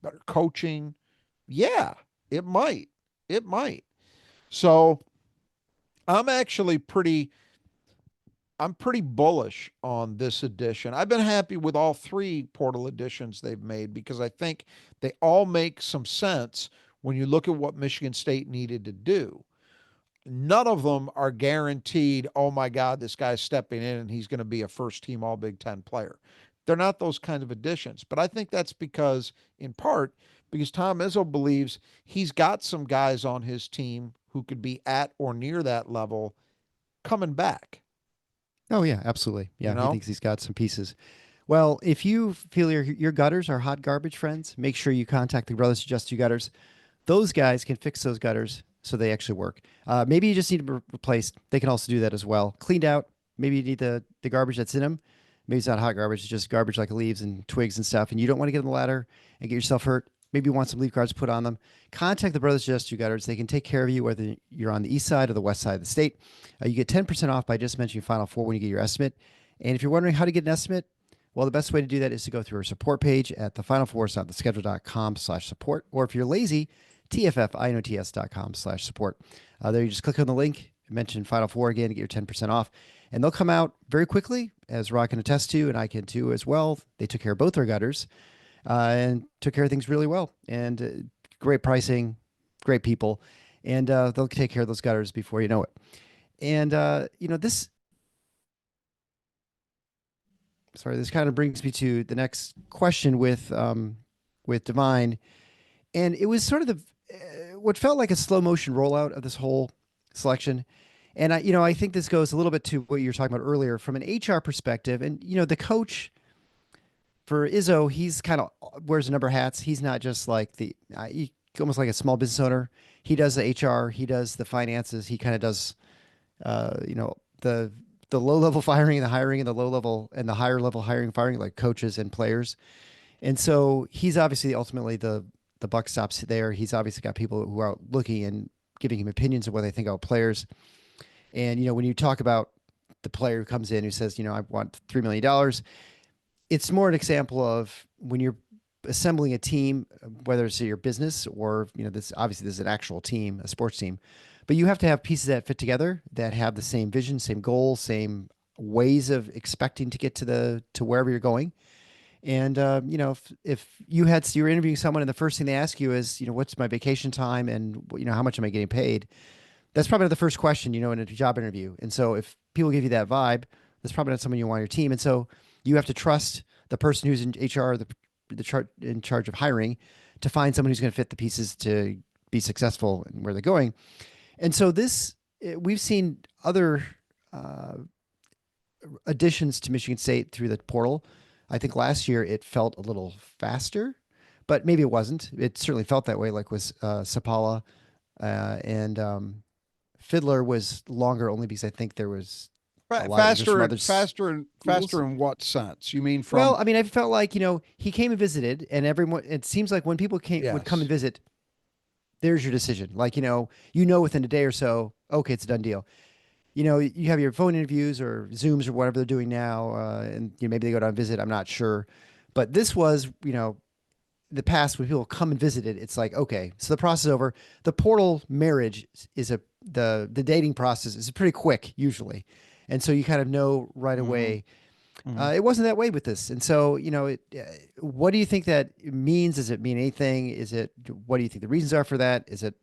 better coaching? Yeah, it might. It might. So I'm actually I'm pretty bullish on this edition. I've been happy with all three portal editions they've made because I think they all make some sense when you look at what Michigan State needed to do. None of them are guaranteed, oh my God, this guy's stepping in and he's going to be a first team All Big Ten player. They're not those kinds of additions. But I think that's in part, because Tom Izzo believes he's got some guys on his team who could be at or near that level coming back. Oh yeah, absolutely. Yeah, You he know? thinks he's got some pieces. Well, if you feel your gutters are hot garbage, friends, make sure you contact the Brothers Who Just Do Gutters. Those guys can fix those gutters so they actually work. Maybe you just need them replaced. They can also do that as well. Cleaned out. Maybe you need the garbage that's in them. Maybe it's not hot garbage. It's just garbage like leaves and twigs and stuff. And you don't want to get on the ladder and get yourself hurt. maybe you want some leaf guards put on them, contact the Brothers Just Do Gutters. They can take care of you whether you're on the east side or the west side of the state. You get 10% off by just mentioning Final Four when you get your estimate. And if you're wondering how to get an estimate, well, the best way to do that is to go through our support page at thefinalfours.theschedule.com/support. Or if you're lazy, tffinots.com/support. There you just click on the link, mention Final Four again to get your 10% off. And they'll come out very quickly, as Rock can attest to, and I can too as well. They took care of both our gutters and took care of things really well. And great pricing, great people. And they'll take care of those gutters before you know it. And, this kind of brings me to the next question with Divine. And it was sort of what felt like a slow motion rollout of this whole selection. And I think this goes a little bit to what you were talking about earlier from an HR perspective. And, the coach for Izzo, he's kind of wears a number of hats. He's not just like almost like a small business owner. He does the HR, he does the finances. He kind of does, the low level hiring and the hiring and the low level and the higher level hiring, firing like coaches and players. And so he's obviously ultimately the buck stops there. He's obviously got people who are looking and giving him opinions of what they think about players. And, when you talk about the player who comes in who says, I want $3 million, it's more an example of when you're assembling a team, whether it's your business or, this is an actual team, a sports team, but you have to have pieces that fit together that have the same vision, same goals, same ways of expecting to get to wherever you're going. And, if you're interviewing someone and the first thing they ask you is, what's my vacation time and, how much am I getting paid? That's probably not the first question, in a job interview. And so if people give you that vibe, that's probably not someone you want on your team. And so you have to trust the person who's in HR, in charge of hiring, to find someone who's going to fit the pieces to be successful in where they're going. And so we've seen other additions to Michigan State through the portal. I think last year it felt a little faster, but maybe it wasn't. It certainly felt that way, like with Sapala and Fiddler was longer only because I think there was a lot of interest from other faster in what sense? You mean from? Well, I felt like, he came and visited, and everyone, it seems like when people would come and visit, there's your decision. Like, within a day or so, okay, it's a done deal. You have your phone interviews or Zooms or whatever they're doing now, and maybe they go down and visit. I'm not sure. But this was, the past when people come and visit it, it's like, okay, so the process is over. The portal marriage is the dating process is pretty quick usually. And so you kind of know right away. It wasn't that way with this. And so, what do you think that means? Does it mean anything? What do you think the reasons are for that? Is it,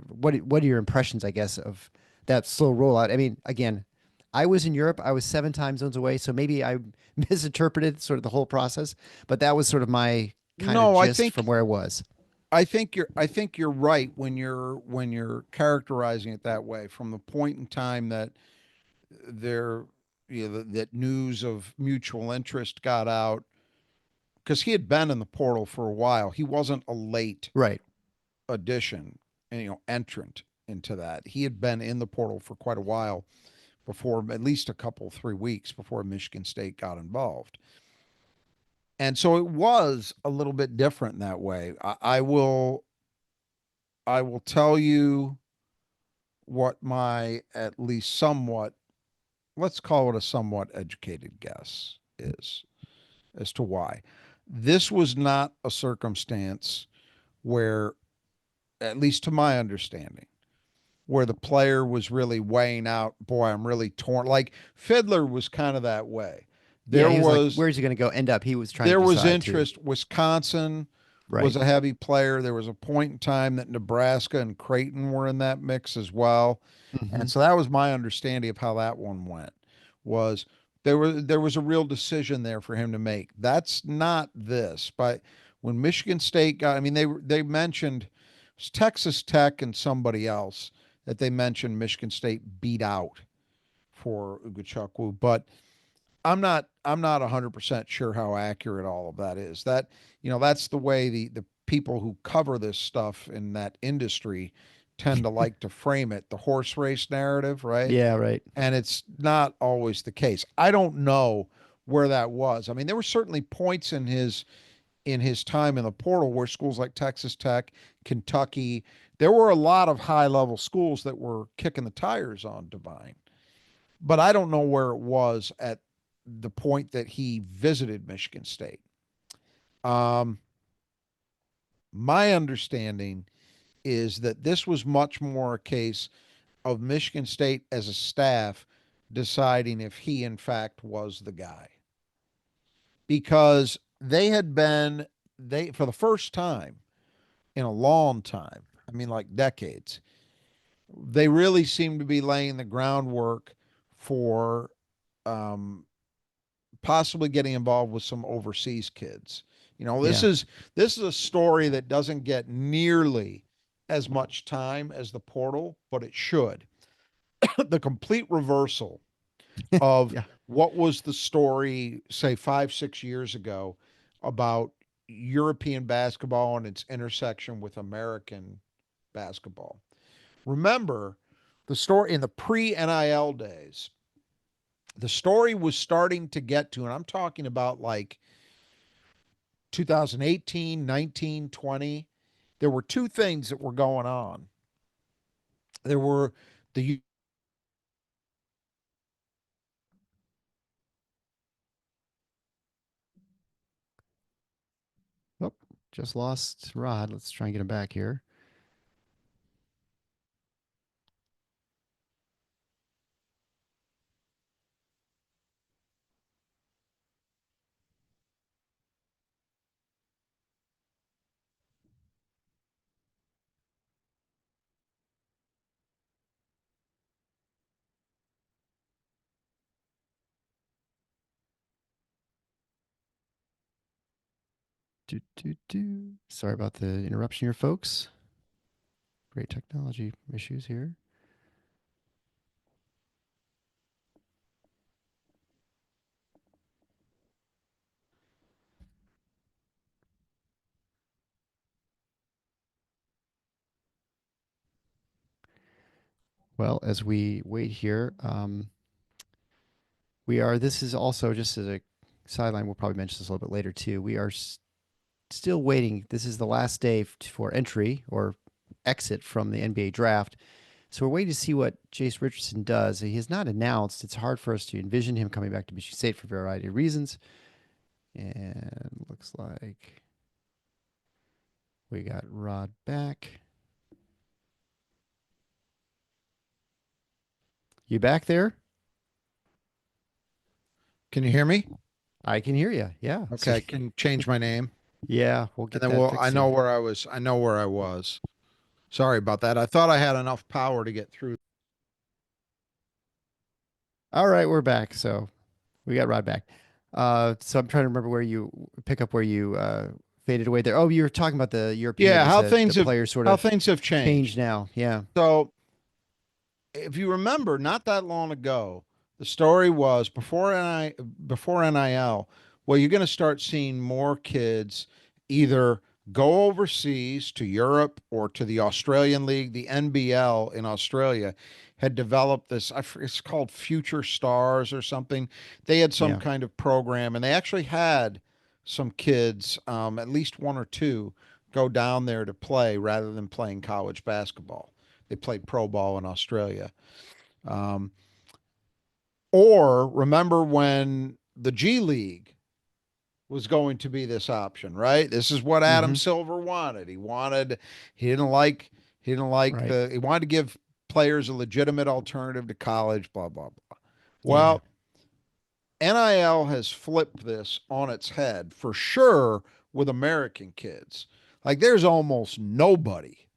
what are your impressions, I guess, of that slow rollout? Again, I was in Europe. I was 7 time zones away. So maybe I misinterpreted sort of the whole process, but that was sort of my kind of gist from where I was. I think you're right when you're characterizing it that way, from the point in time that that news of mutual interest got out, because he had been in the portal for a while. He wasn't a late addition and entrant into that. He had been in the portal for quite a while before, at least 3 weeks before Michigan State got involved. And so it was a little bit different in that way. I will tell you what my, at least somewhat, let's call it a somewhat educated guess is as to why. This was not a circumstance where, at least to my understanding, where the player was really weighing out, boy, I'm really torn. Like Fiddler was kind of that way. There was like, where's he going to go end up? He was trying there to was decide interest. too. Wisconsin was a heavy player. There was a point in time that Nebraska and Creighton were in that mix as well. And so that was my understanding of how that one went, was there was a real decision there for him to make. That's not this. But when Michigan State got, they mentioned it was Texas Tech and somebody else that they mentioned Michigan State beat out for Ugochukwu, but I'm not 100% sure how accurate all of that is. That, that's the way the people who cover this stuff in that industry tend to like to frame it, the horse race narrative, right? Yeah, right. And it's not always the case. I don't know where that was. There were certainly points in his in his time in the portal, where schools like Texas Tech, Kentucky, there were a lot of high level schools that were kicking the tires on Divine. But I don't know where it was at the point that he visited Michigan State. Um, my understanding is that this was much more a case of Michigan State as a staff deciding if he, in fact, was the guy. Because for the first time in a long time, I mean, like decades, they really seem to be laying the groundwork for um, possibly getting involved with some overseas kids. You know, this Yeah. is this is a story that doesn't get nearly as much time as the portal, but it should. The complete reversal of Yeah. what was the story, say 5, 6 years ago, about European basketball and its intersection with American basketball. Remember the story in the pre NIL days, the story was starting to get to, and I'm talking about like 2018, 19, 20. There were two things that were going on. There were the Oh, just lost Rod. Let's try and get him back here. Do, do, do. Sorry about the interruption here, folks. Great technology issues here. Well, as we wait here, this is also just as a sideline, we'll probably mention this a little bit later too. We are still waiting. This is the last day for entry or exit from the NBA draft. So we're waiting to see what Jace Richardson does. He has not announced. It's hard for us to envision him coming back to Michigan State for a variety of reasons. And looks like we got Rod back. You back there? Can you hear me? I can hear you. Yeah. Okay, So I can change my name. yeah, we'll And get then that I fixed know here. where I was. I know where I was. Sorry about that. I thought I had enough power to get through. All right, we're back. So we got Rod back. So I'm trying to remember where you pick up where you faded away there. Oh, you were talking about the Yeah, Europeans, the players sort how of things have changed changed. now. Yeah. So if you remember, not that long ago, the story was before NIL. Well, you're going to start seeing more kids either go overseas to Europe or to the Australian League. The NBL in Australia had developed this. It's called Future Stars or something. They had some Yeah. kind of program, and they actually had some kids, at least one or two, go down there to play rather than playing college basketball. They played pro ball in Australia. Um, or remember when the G League was going to be this option, right? This is what Adam Mm-hmm. Silver wanted. He didn't like Right. he wanted to give players a legitimate alternative to college, blah, blah, blah. Yeah. Well, NIL has flipped this on its head for sure with American kids. Like there's almost nobody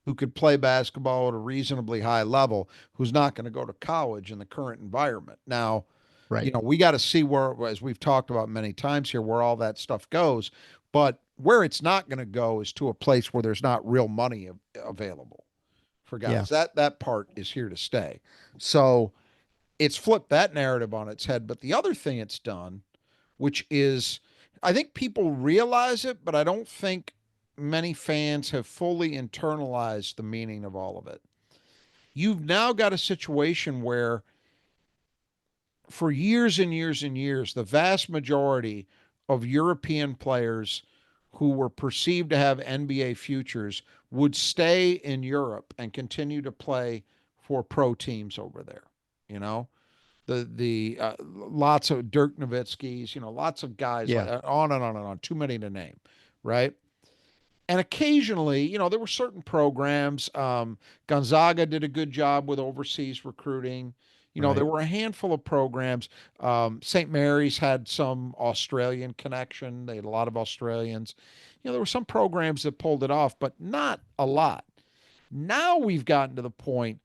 who could play basketball at a reasonably high level who's not going to go to college in the current environment. Now, Right. we got to see where, as we've talked about many times here, where all that stuff goes. But where it's not going to go is to a place where there's not real money available for Yeah. guys. That part is here to stay. So it's flipped that narrative on its head. But the other thing it's done, which is, I think people realize it, but I don't think many fans have fully internalized the meaning of all of it. You've now got a situation where, for years and years and years, the vast majority of European players who were perceived to have NBA futures would stay in Europe and continue to play for pro teams over there. You know, the lots of Dirk Nowitzki's, lots of guys like Yeah. on and on and on, too many to name, right? And occasionally, there were certain programs. Gonzaga did a good job with overseas recruiting. There Right. were a handful of programs. St. Mary's had some Australian connection. They had a lot of Australians. There were some programs that pulled it off, but not a lot. Now we've gotten to the point,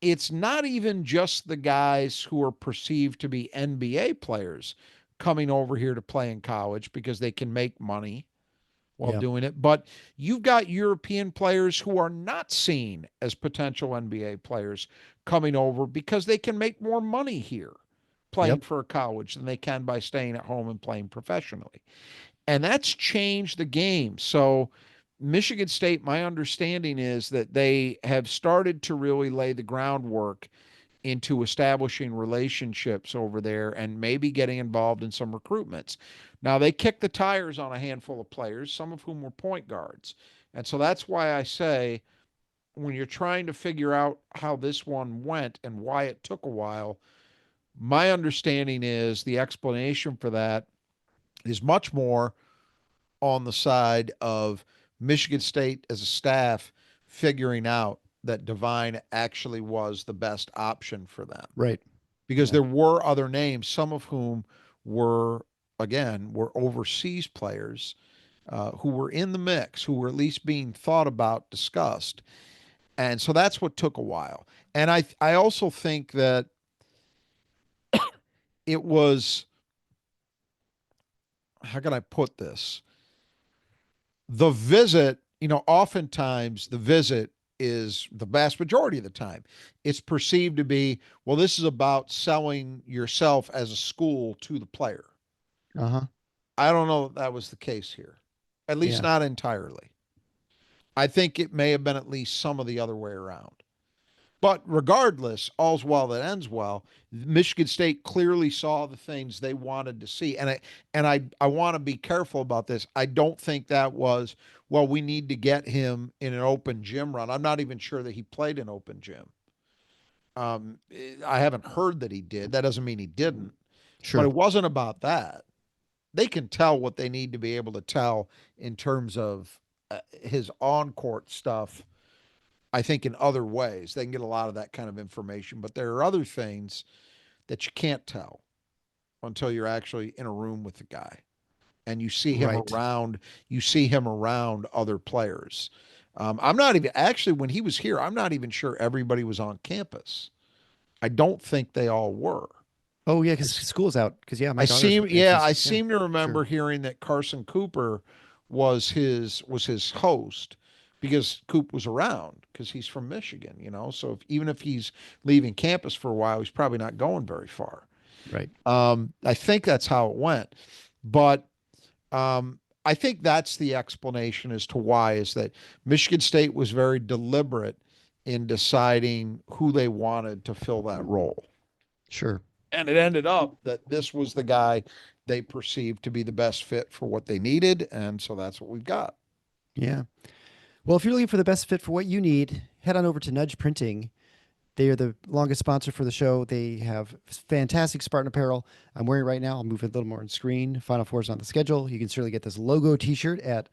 it's not even just the guys who are perceived to be NBA players coming over here to play in college because they can make money while Yeah. doing it. But you've got European players who are not seen as potential NBA players coming over because they can make more money here playing Yep. for a college than they can by staying at home and playing professionally. And that's changed the game. So, Michigan State, my understanding is that they have started to really lay the groundwork into establishing relationships over there and maybe getting involved in some recruitments. Now, they kicked the tires on a handful of players, some of whom were point guards. And so that's why I say, when you're trying to figure out how this one went and why it took a while, my understanding is the explanation for that is much more on the side of Michigan State as a staff figuring out that Divine actually was the best option for them, Right. because Yeah. there were other names, some of whom were, again, were overseas players who were in the mix, who were at least being thought about, discussed. And so that's what took a while. And I also think that it was, how can I put this? The visit, oftentimes the visit is, the vast majority of the time, it's perceived to be, well, this is about selling yourself as a school to the player. Uh-huh. I don't know if that was the case here, at least Yeah. not entirely. I think it may have been at least some of the other way around. But regardless, all's well that ends well. Michigan State clearly saw the things they wanted to see, and I want to be careful about this. I don't think that was, well, we need to get him in an open gym run. I'm not even sure that he played an open gym. I haven't heard that he did. That doesn't mean he didn't. But Sure. it wasn't about that. They can tell what they need to be able to tell in terms of his on court stuff. I think in other ways they can get a lot of that kind of information, but there are other things that you can't tell until you're actually in a room with the guy and you see him Right. around. You see him around other players. I'm not even, actually, when he was here, I'm not even sure everybody was on campus. I don't think they all were. Oh yeah, I, because school's out. Because yeah, my daughter's there. I Yeah. seem to Sure. remember hearing that Carson Cooper was his host, because Coop was around because he's from Michigan, So even if he's leaving campus for a while, he's probably not going very far. Right. I think that's how it went, but I think that's the explanation as to why, is that Michigan State was very deliberate in deciding who they wanted to fill that role. Sure. And it ended up that this was the guy they perceived to be the best fit for what they needed. And so that's what we've got. Yeah. Well, if you're looking for the best fit for what you need, head on over to Nudge Printing. They are the longest sponsor for the show. They have fantastic Spartan apparel. I'm wearing it right now. I'll move it a little more on screen. Final Four is on the schedule. You can certainly get this logo T-shirt at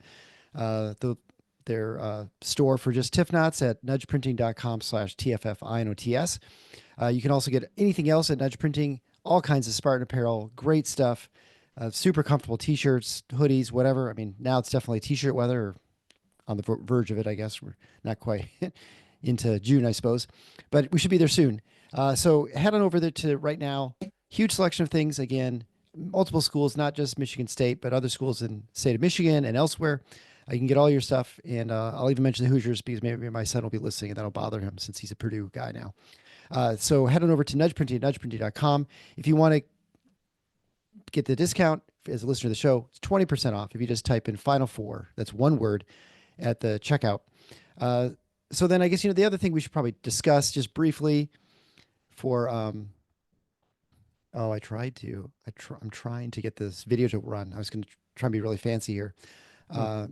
their store for just TIFF knots at nudgeprinting.com/TFFINOTS. You can also get anything else at Nudge Printing, all kinds of Spartan apparel, great stuff, super comfortable T-shirts, hoodies, whatever. I mean, now it's definitely T-shirt weather, or on the verge of it, I guess. We're not quite into June, I suppose, but we should be there soon. So head on over there to right now. Huge selection of things. Again, multiple schools, not just Michigan State, but other schools in the state of Michigan and elsewhere. You can get all your stuff, and I'll even mention the Hoosiers because maybe my son will be listening, and that'll bother him since he's a Purdue guy now. So head on over to Nudge Printing at nudgeprinting.com. If you want to get the discount as a listener to the show, it's 20% off if you just type in Final Four. That's one word at the checkout. So then I guess, the other thing we should probably discuss just briefly for, I'm trying to get this video to run. I was going to try and be really fancy here. Hmm. Uh,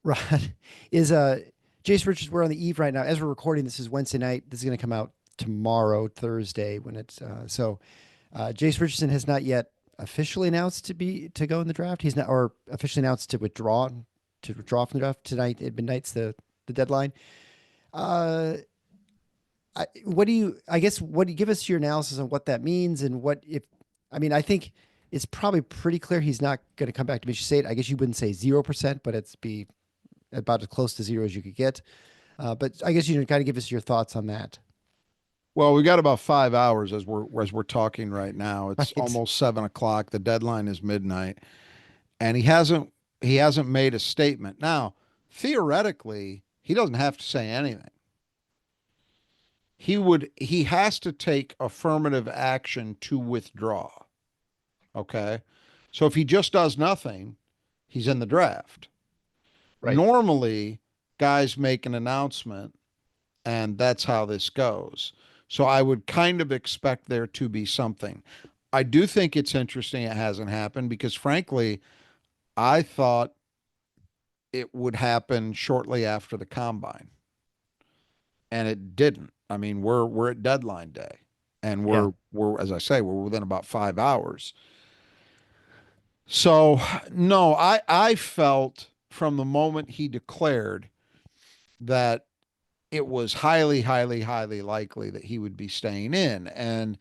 Rod, is Jace Richards? We're on the eve right now. As we're recording, this is Wednesday night. This is going to come out tomorrow, Thursday, when it's Jace Richardson has not yet officially announced to go in the draft. He's not, or officially announced to withdraw from the draft tonight at midnight's the deadline. Uh, what do you? I guess what do you give us your analysis on what that means and what if? I mean, I think it's probably pretty clear he's not going to come back to Michigan State. I guess you wouldn't say 0%, but it's be about as close to zero as you could get. But I guess you can kind of give us your thoughts on that. Well, we got about 5 hours as we're talking right now. It's Right. almost 7 o'clock. The deadline is midnight, and he hasn't made a statement. Now, theoretically, he doesn't have to say anything. He has to take affirmative action to withdraw. Okay. So if he just does nothing, he's in the draft. Right. Normally, guys make an announcement, and that's how this goes. So I would kind of expect there to be something. I do think it's interesting it hasn't happened because, frankly, I thought it would happen shortly after the combine, and it didn't. I mean, we're at deadline day, and Yeah. we're as I say, we're within about 5 hours. So no, I felt from the moment he declared that it was highly, highly, highly likely that he would be staying in. And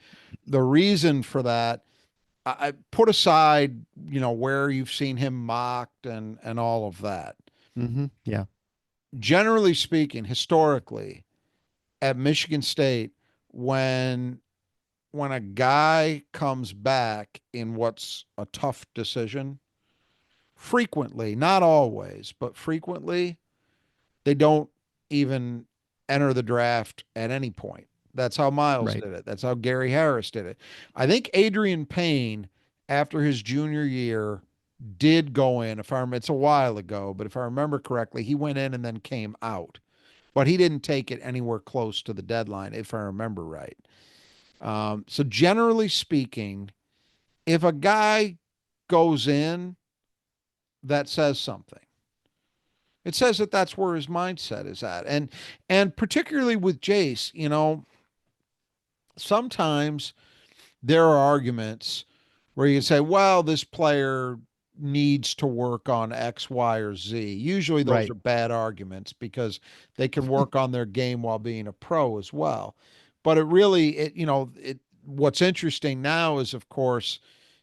the reason for that, I put aside, where you've seen him mocked and all of that. Yeah. Generally speaking, historically, at Michigan State, when when a guy comes back in what's a tough decision, frequently, not always, but frequently, they don't even enter the draft at any point. That's how Miles Right. did it. That's how Gary Harris did it. I think Adrian Payne, after his junior year, did go in. If I remember, it's a while ago, but if I remember correctly, he went in and then came out. But he didn't take it anywhere close to the deadline, if I remember right. So generally speaking, if a guy goes in, that says something. It says that that's where his mindset is at, and particularly with Jace, sometimes there are arguments where you say, well, this player needs to work on X, Y, or Z. Usually those Right. are bad arguments because they can work on their game while being a pro as well. But what's interesting now is, of course,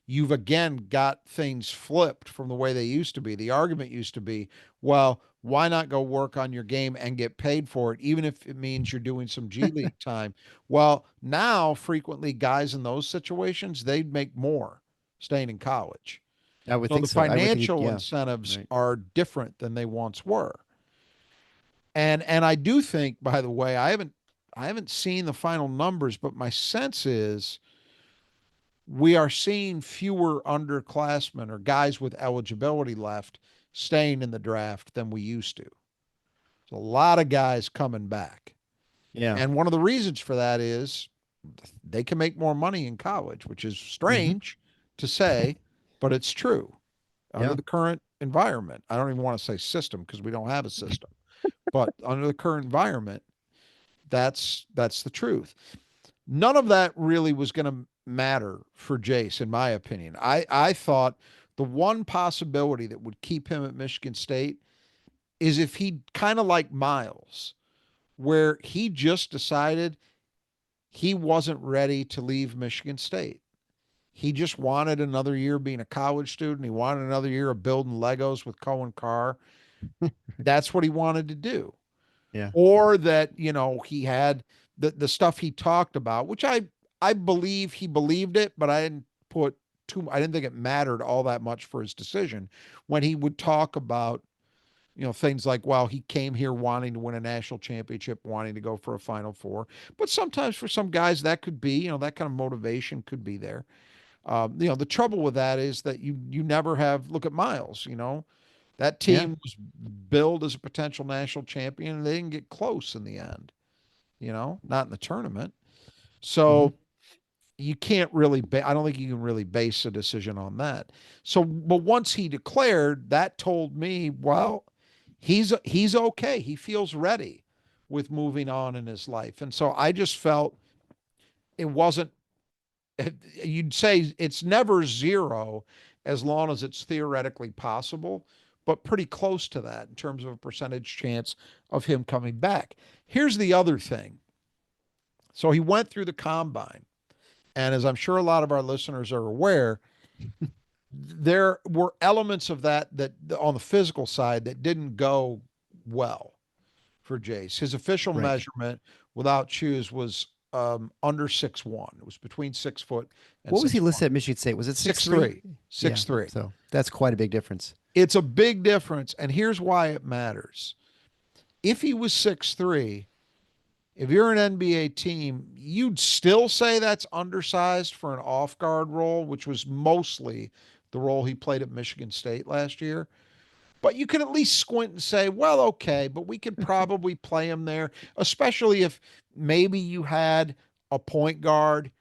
you've again got things flipped from the way they used to be. The argument used to be, well, why not go work on your game and get paid for it, even if it means you're doing some G League time? Well, now frequently guys in those situations, they'd make more staying in college. I would So think the so. I would think, financial yeah. incentives Right. are different than they once were. And I do think, by the way, I haven't seen the final numbers, but my sense is we are seeing fewer underclassmen or guys with eligibility left staying in the draft than we used to. There's a lot of guys coming back. Yeah. And one of the reasons for that is they can make more money in college, which is hmm strange to say, but it's true under Yeah. the current environment. I don't even want to say system because we don't have a system, but under the current environment, that's the truth. None of that really was going to matter for Jace, in my opinion. I thought the one possibility that would keep him at Michigan State is if he kind of like Miles, where he just decided he wasn't ready to leave Michigan State. He just wanted another year being a college student. He wanted another year of building Legos with Cohen Carr. That's what he wanted to do. Yeah. Or that, he had the stuff he talked about, which I believe he believed it, but I didn't think it mattered all that much for his decision when he would talk about, things like, well, he came here wanting to win a national championship, wanting to go for a Final Four. But sometimes for some guys, that could be, that kind of motivation could be there. The trouble with that is that you never have, look at Miles, that Yeah. team was billed as a potential national champion and they didn't get close in the end, not in the tournament. hmm So you can't really, I don't think you can really base a decision on that. So, but once he declared, that told me, well, he's okay. He feels ready with moving on in his life. And so I just felt it wasn't, you'd say it's never zero as long as it's theoretically possible, but pretty close to that in terms of a percentage chance of him coming back. Here's the other thing. So he went through the combine. And as I'm sure a lot of our listeners are aware, there were elements of that on the physical side that didn't go well for Jace. His official Right. measurement without shoes was under 6'1". It was between 6 foot and What was he 6'1". listed at Michigan State? Was it 6'3". 6'3"? Yeah. 6'3". So that's quite a big difference. It's a big difference, and here's why it matters. If he was 6'3", if you're an NBA team, you'd still say that's undersized for an off guard role, which was mostly the role he played at Michigan State last year. But you can at least squint and say, well, okay, but we could probably play him there, especially if maybe you had a point guard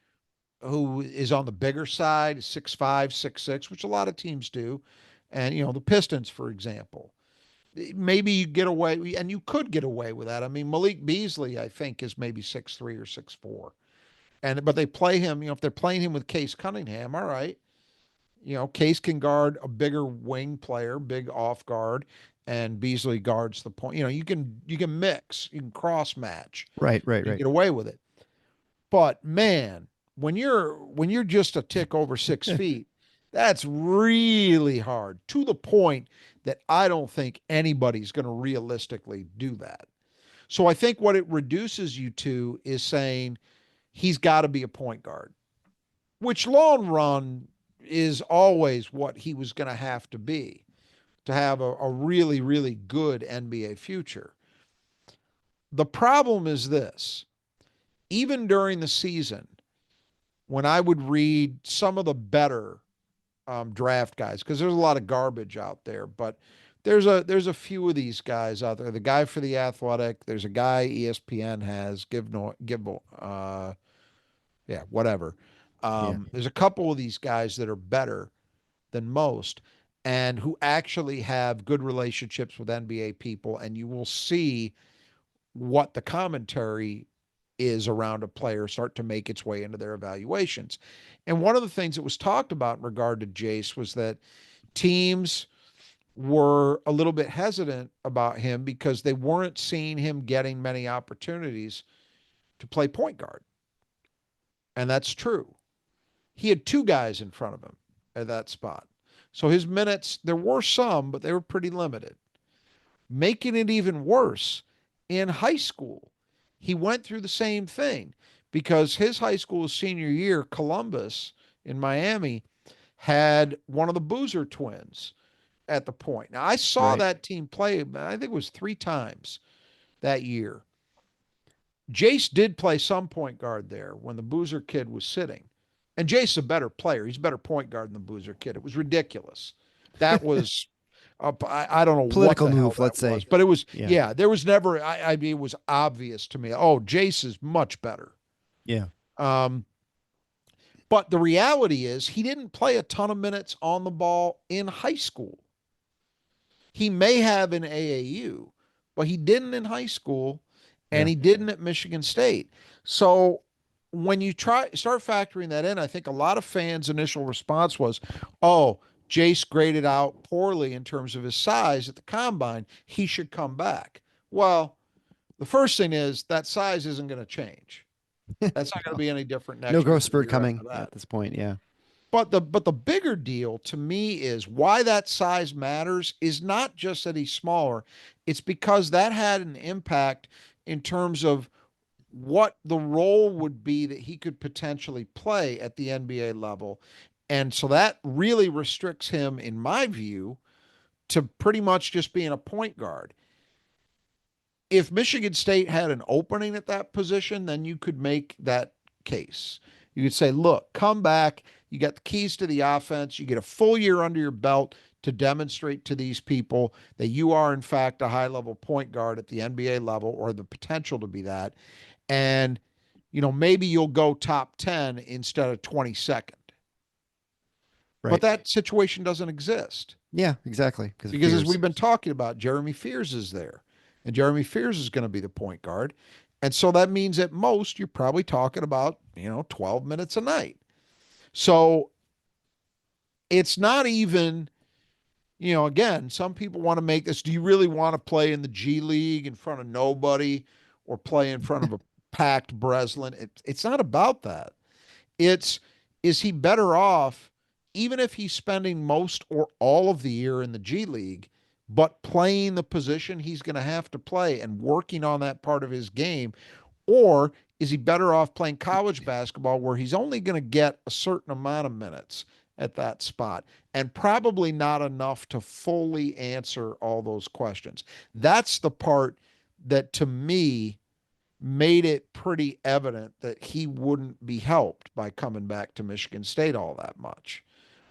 who is on the bigger side, 6'5", 6'6", which a lot of teams do. And, the Pistons, for example. Maybe you get away, and you could get away with that. I mean, Malik Beasley, I think, is maybe 6'3" or 6'4". But they play him, if they're playing him with Case Cunningham, all right. Case can guard a bigger wing player, big off guard, and Beasley guards the point. You can mix, you can cross match. Right. You get away with it. But man, when you're just a tick over 6 feet, that's really hard, to the point that I don't think anybody's going to realistically do that. So I think what it reduces you to is saying he's got to be a point guard, which long run is always what he was going to have to have a really, really good NBA future. The problem is this. Even during the season, when I would read some of the better draft guys, because there's a lot of garbage out there, but there's a few of these guys out there. The guy for The Athletic, there's a guy ESPN has, whatever. There's a couple of these guys that are better than most and who actually have good relationships with NBA people, and you will see what the commentary is around a player start to make its way into their evaluations. And one of the things that was talked about in regard to Jace was that teams were a little bit hesitant about him because they weren't seeing him getting many opportunities to play point guard. And that's true. He had two guys in front of him at that spot. So his minutes, there were some, but they were pretty limited. Making it even worse, in high school, he went through the same thing because his high school senior year, Columbus in Miami, had one of the Boozer twins at the point. Now, I saw that team play, I think it was 3 times that year. Jace did play some point guard there when the Boozer kid was sitting. And Jace is a better player. He's a better point guard than the Boozer kid. It was ridiculous. That was... I don't know political what the move, hell let's that was, say. but it was, there was never, I mean, it was obvious to me. Oh, Jace is much better. Yeah. But the reality is he didn't play a ton of minutes on the ball in high school. He may have in AAU, but he didn't in high school, and he didn't at Michigan State. So when you start factoring that in, I think a lot of fans' initial response was, oh, Jace graded out poorly in terms of his size at the combine. He should come back. Well, the first thing is that size isn't going to change. That's not going to be any different next year. No growth spurt coming at this point, yeah. But the bigger deal to me is why that size matters is not just that he's smaller. It's because that had an impact in terms of what the role would be that he could potentially play at the NBA level. And so that really restricts him, in my view, to pretty much just being a point guard. If Michigan State had an opening at that position, then you could make that case. You could say, look, come back. You got the keys to the offense. You get a full year under your belt to demonstrate to these people that you are, in fact, a high-level point guard at the NBA level or the potential to be that. And maybe you'll go top 10 instead of 22nd. Right. But that situation doesn't exist. Yeah, exactly. Because as we've been talking about, Jeremy Fears is there. And Jeremy Fears is going to be the point guard. And so that means at most you're probably talking about, 12 minutes a night. So it's not even, again, some people want to make this, do you really want to play in the G League in front of nobody or play in front of a packed Breslin? It's not about that. Is he better off, even if he's spending most or all of the year in the G League, but playing the position he's going to have to play and working on that part of his game? Or is he better off playing college basketball where he's only going to get a certain amount of minutes at that spot and probably not enough to fully answer all those questions? That's the part that, to me, made it pretty evident that he wouldn't be helped by coming back to Michigan State all that much.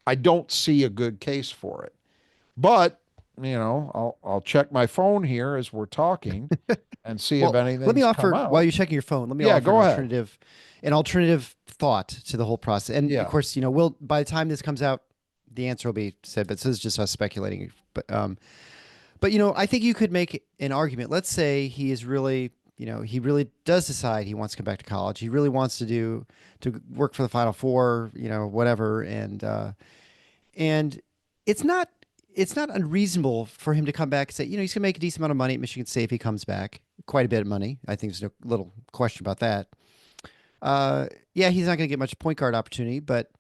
I don't see a good case for it. But, I'll check my phone here as we're talking and see if anything. Let me offer, while you're checking your phone, let me offer an alternative thought to the whole process. And of course, by the time this comes out, the answer will be said, but this is just us speculating. But I think you could make an argument. Let's say he is really, he really does decide he wants to come back to college. He really wants to work for the Final Four, whatever. And it's not unreasonable for him to come back and say, he's going to make a decent amount of money at Michigan State if he comes back. Quite a bit of money. I think there's no little question about that. Yeah, he's not going to get much point guard opportunity, but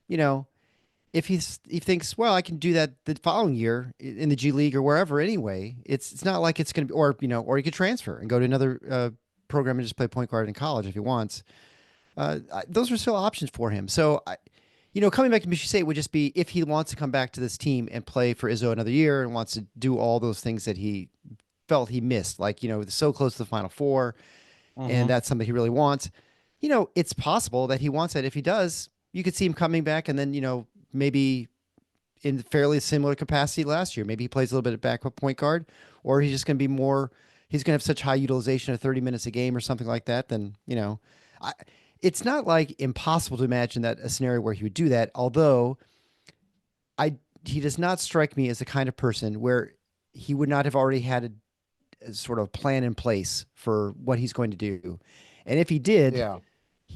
if he thinks, well, I can do that the following year in the G League or wherever anyway, it's not like it's going to be, or he could transfer and go to another program and just play point guard in college if he wants. Those are still options for him. So coming back to Michigan State would just be if he wants to come back to this team and play for Izzo another year and wants to do all those things that he felt he missed, like, so close to the Final Four, and that's something he really wants. It's possible that he wants that. If he does, you could see him coming back and then, maybe in fairly similar capacity last year. Maybe he plays a little bit of backup point guard, or he's just going to be more, he's going to have such high utilization of 30 minutes a game or something like that. Then, it's not like impossible to imagine that a scenario where he would do that. Although he does not strike me as the kind of person where he would not have already had a sort of plan in place for what he's going to do. And if he did,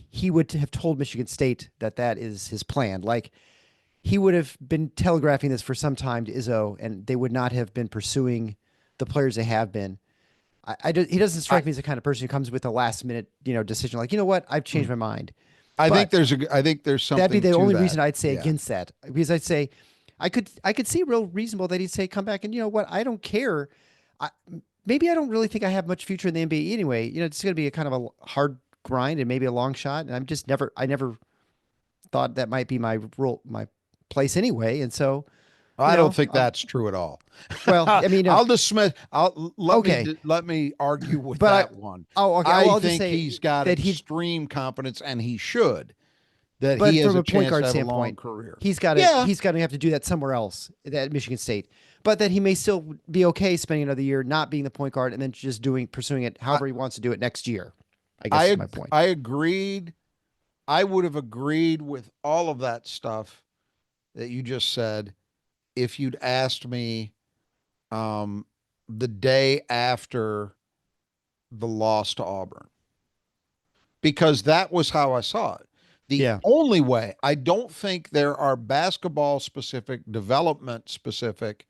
he would have told Michigan State that is his plan. Like, he would have been telegraphing this for some time to Izzo, and they would not have been pursuing the players they have been. He doesn't strike me as the kind of person who comes with a last minute, decision. Like, you know what? I've changed my mind. I think there's something. That'd be the only reason I'd say against that, because I'd say I could see real reasonable that he'd say, come back and, you know what? I don't care. Maybe I don't really think I have much future in the NBA anyway. It's going to be a kind of a hard grind and maybe a long shot. And I never thought that might be my role, my place anyway. And so I don't think that's true at all. Well, I mean, I'll dismiss. Let me argue with that one. Oh, okay. I think he's got extreme confidence, and he should. That he has a point guard standpoint, career. He's got to have to do that somewhere else at Michigan State. But that he may still be okay spending another year not being the point guard and then just pursuing it however he wants to do it next year. I guess is my point. I agreed. I would have agreed with all of that stuff that you just said if you'd asked me the day after the loss to Auburn, because that was how I saw it. The only way, I don't think there are basketball specific, development specific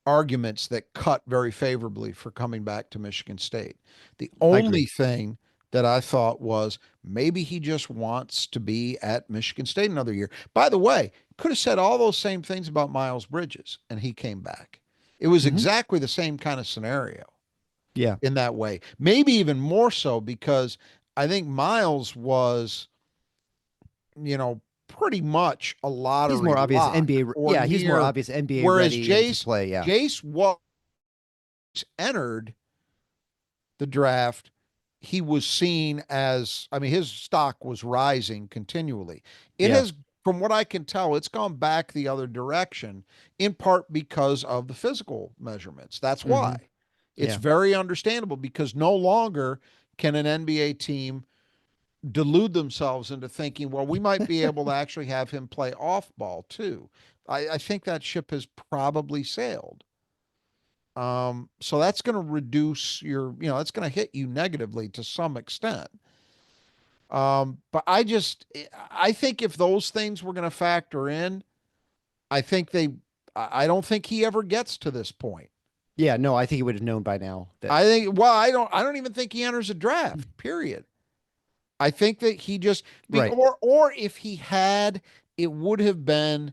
arguments that cut very favorably for coming back to Michigan State. The only thing that I thought was maybe he just wants to be at Michigan State another year. By the way, could have said all those same things about Miles Bridges and he came back. It was exactly the same kind of scenario. Yeah. In that way. Maybe even more so because I think Miles was, pretty much a lottery. He's more obvious NBA. Yeah, he's more obvious NBA. Whereas Jace was entered the draft. He was seen as, his stock was rising continually. It has, from what I can tell, it's gone back the other direction, in part because of the physical measurements. That's why. It's very understandable because no longer can an NBA team delude themselves into thinking, well, we might be able to actually have him play off ball too. I think that ship has probably sailed. So that's going to reduce your, that's going to hit you negatively to some extent. But I think if those things were going to factor in, I think I don't think he ever gets to this point. Yeah, no, I think he would have known by now that. I don't even think he enters a draft, period. I think that he just, Right. or if he had, it would have been,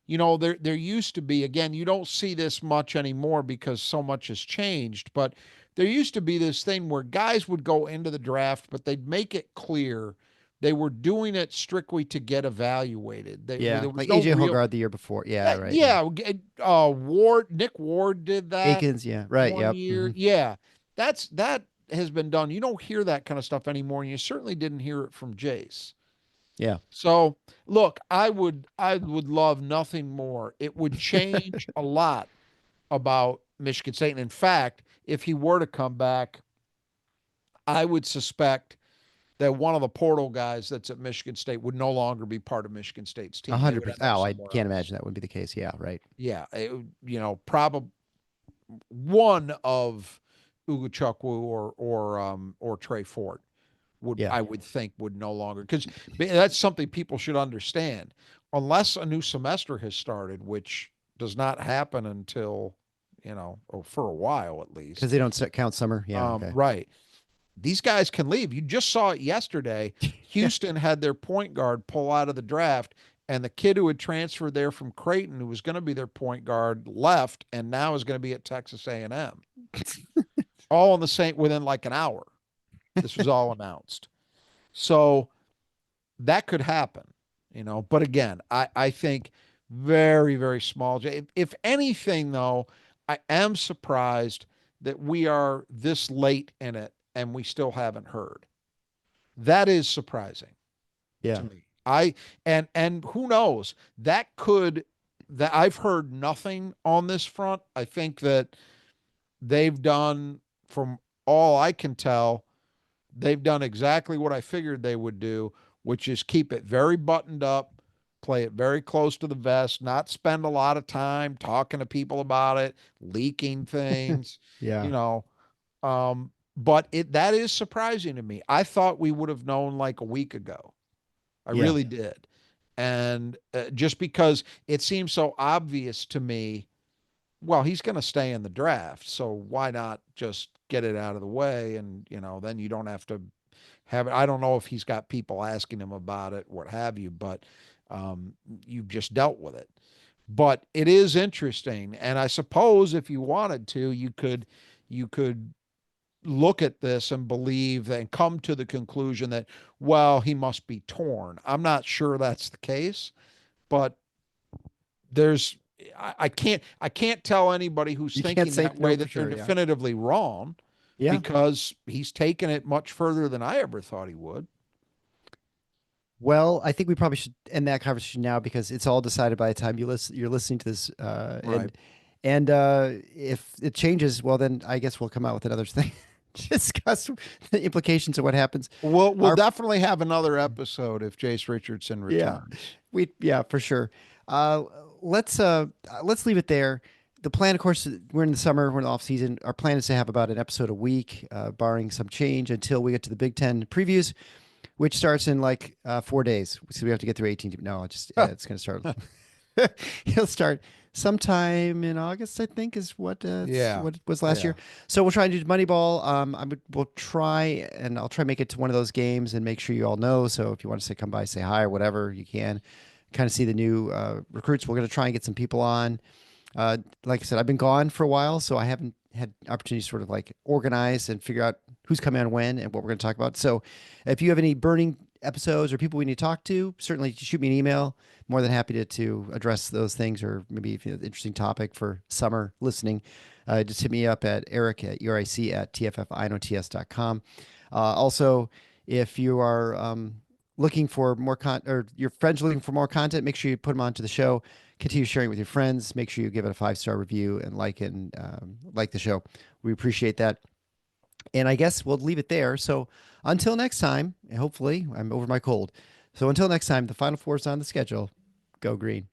there used to be, again, you don't see this much anymore because so much has changed, but there used to be this thing where guys would go into the draft, but they'd make it clear they were doing it strictly to get evaluated. Yeah, there was like no AJ real, Hogarth the year before. Yeah, right. Nick Ward did that. Akins, yeah, right. One Yep. year. Yeah. That has been done. You don't hear that kind of stuff anymore, and you certainly didn't hear it from Jace. Yeah. So look, I would love nothing more. It would change a lot about Michigan State. And in fact, if he were to come back, I would suspect that one of the portal guys that's at Michigan State would no longer be part of Michigan State's team. 100%. Oh, I somewhere can't else. imagine that would be the case. Yeah, right. Yeah, probably one of Ugochukwu or Trey Fort I would think would no longer, because that's something people should understand. Unless a new semester has started, which does not happen until, or for a while at least. Because they don't count summer. Yeah. Okay. Right. These guys can leave. You just saw it yesterday. Houston had their point guard pull out of the draft, and the kid who had transferred there from Creighton, who was going to be their point guard, left and now is going to be at Texas A&M. All in the same, within like an hour. This was all announced. So that could happen, but again, I think very, very small. If anything, though, I am surprised that we are this late in it and we still haven't heard. That is surprising. Yeah. To me. And who knows, that I've heard nothing on this front. I think that they've done, from all I can tell, they've done exactly what I figured they would do, which is keep it very buttoned up, play it very close to the vest, not spend a lot of time talking to people about it, leaking things. Yeah. But that is surprising to me. I thought we would have known like a week ago. I really did. And just because it seems so obvious to me, well, he's going to stay in the draft, so why not just get it out of the way, and then you don't have to have it. I don't know if he's got people asking him about it, what have you, but you've just dealt with it. But it is interesting, and I suppose if you wanted to, you could look at this and believe and come to the conclusion that, well, he must be torn. I'm not sure that's the case, but I can't tell anybody who's thinking that way that they're definitively wrong, because he's taken it much further than I ever thought he would. Well, I think we probably should end that conversation now, because it's all decided by the time you're listening to this. Right. And if it changes, well, then I guess we'll come out with another thing. Discuss the implications of what happens. We'll definitely have another episode if Jace Richardson returns. For sure. Let's leave it there. The plan, of course, we're in the summer, we're in the off season. Our plan is to have about an episode a week, barring some change, until we get to the Big Ten previews, which starts in like 4 days. So we have to get through 18. No, it's going to start. It'll start sometime in August, I think, is what was last year. So we'll try and do Moneyball. We'll try, and I'll try to make it to one of those games and make sure you all know. So if you want to come by, say hi or whatever, you can kind of see the new recruits. We're going to try and get some people on. Like I said, I've been gone for a while, so I haven't had opportunity to sort of like organize and figure out who's coming on when and what we're going to talk about. So if you have any burning episodes or people we need to talk to, certainly shoot me an email. More than happy to address those things, or maybe if you have an interesting topic for summer listening, just hit me up at eric@tffinOTS.com. Also, if you are looking for more or your friends looking for more content, make sure you put them onto the show. Continue sharing with your friends. Make sure you give it a 5-star review and like the show. We appreciate that. And I guess we'll leave it there. So until next time, and hopefully I'm over my cold. So until next time, the Final Four is on the schedule. Go green.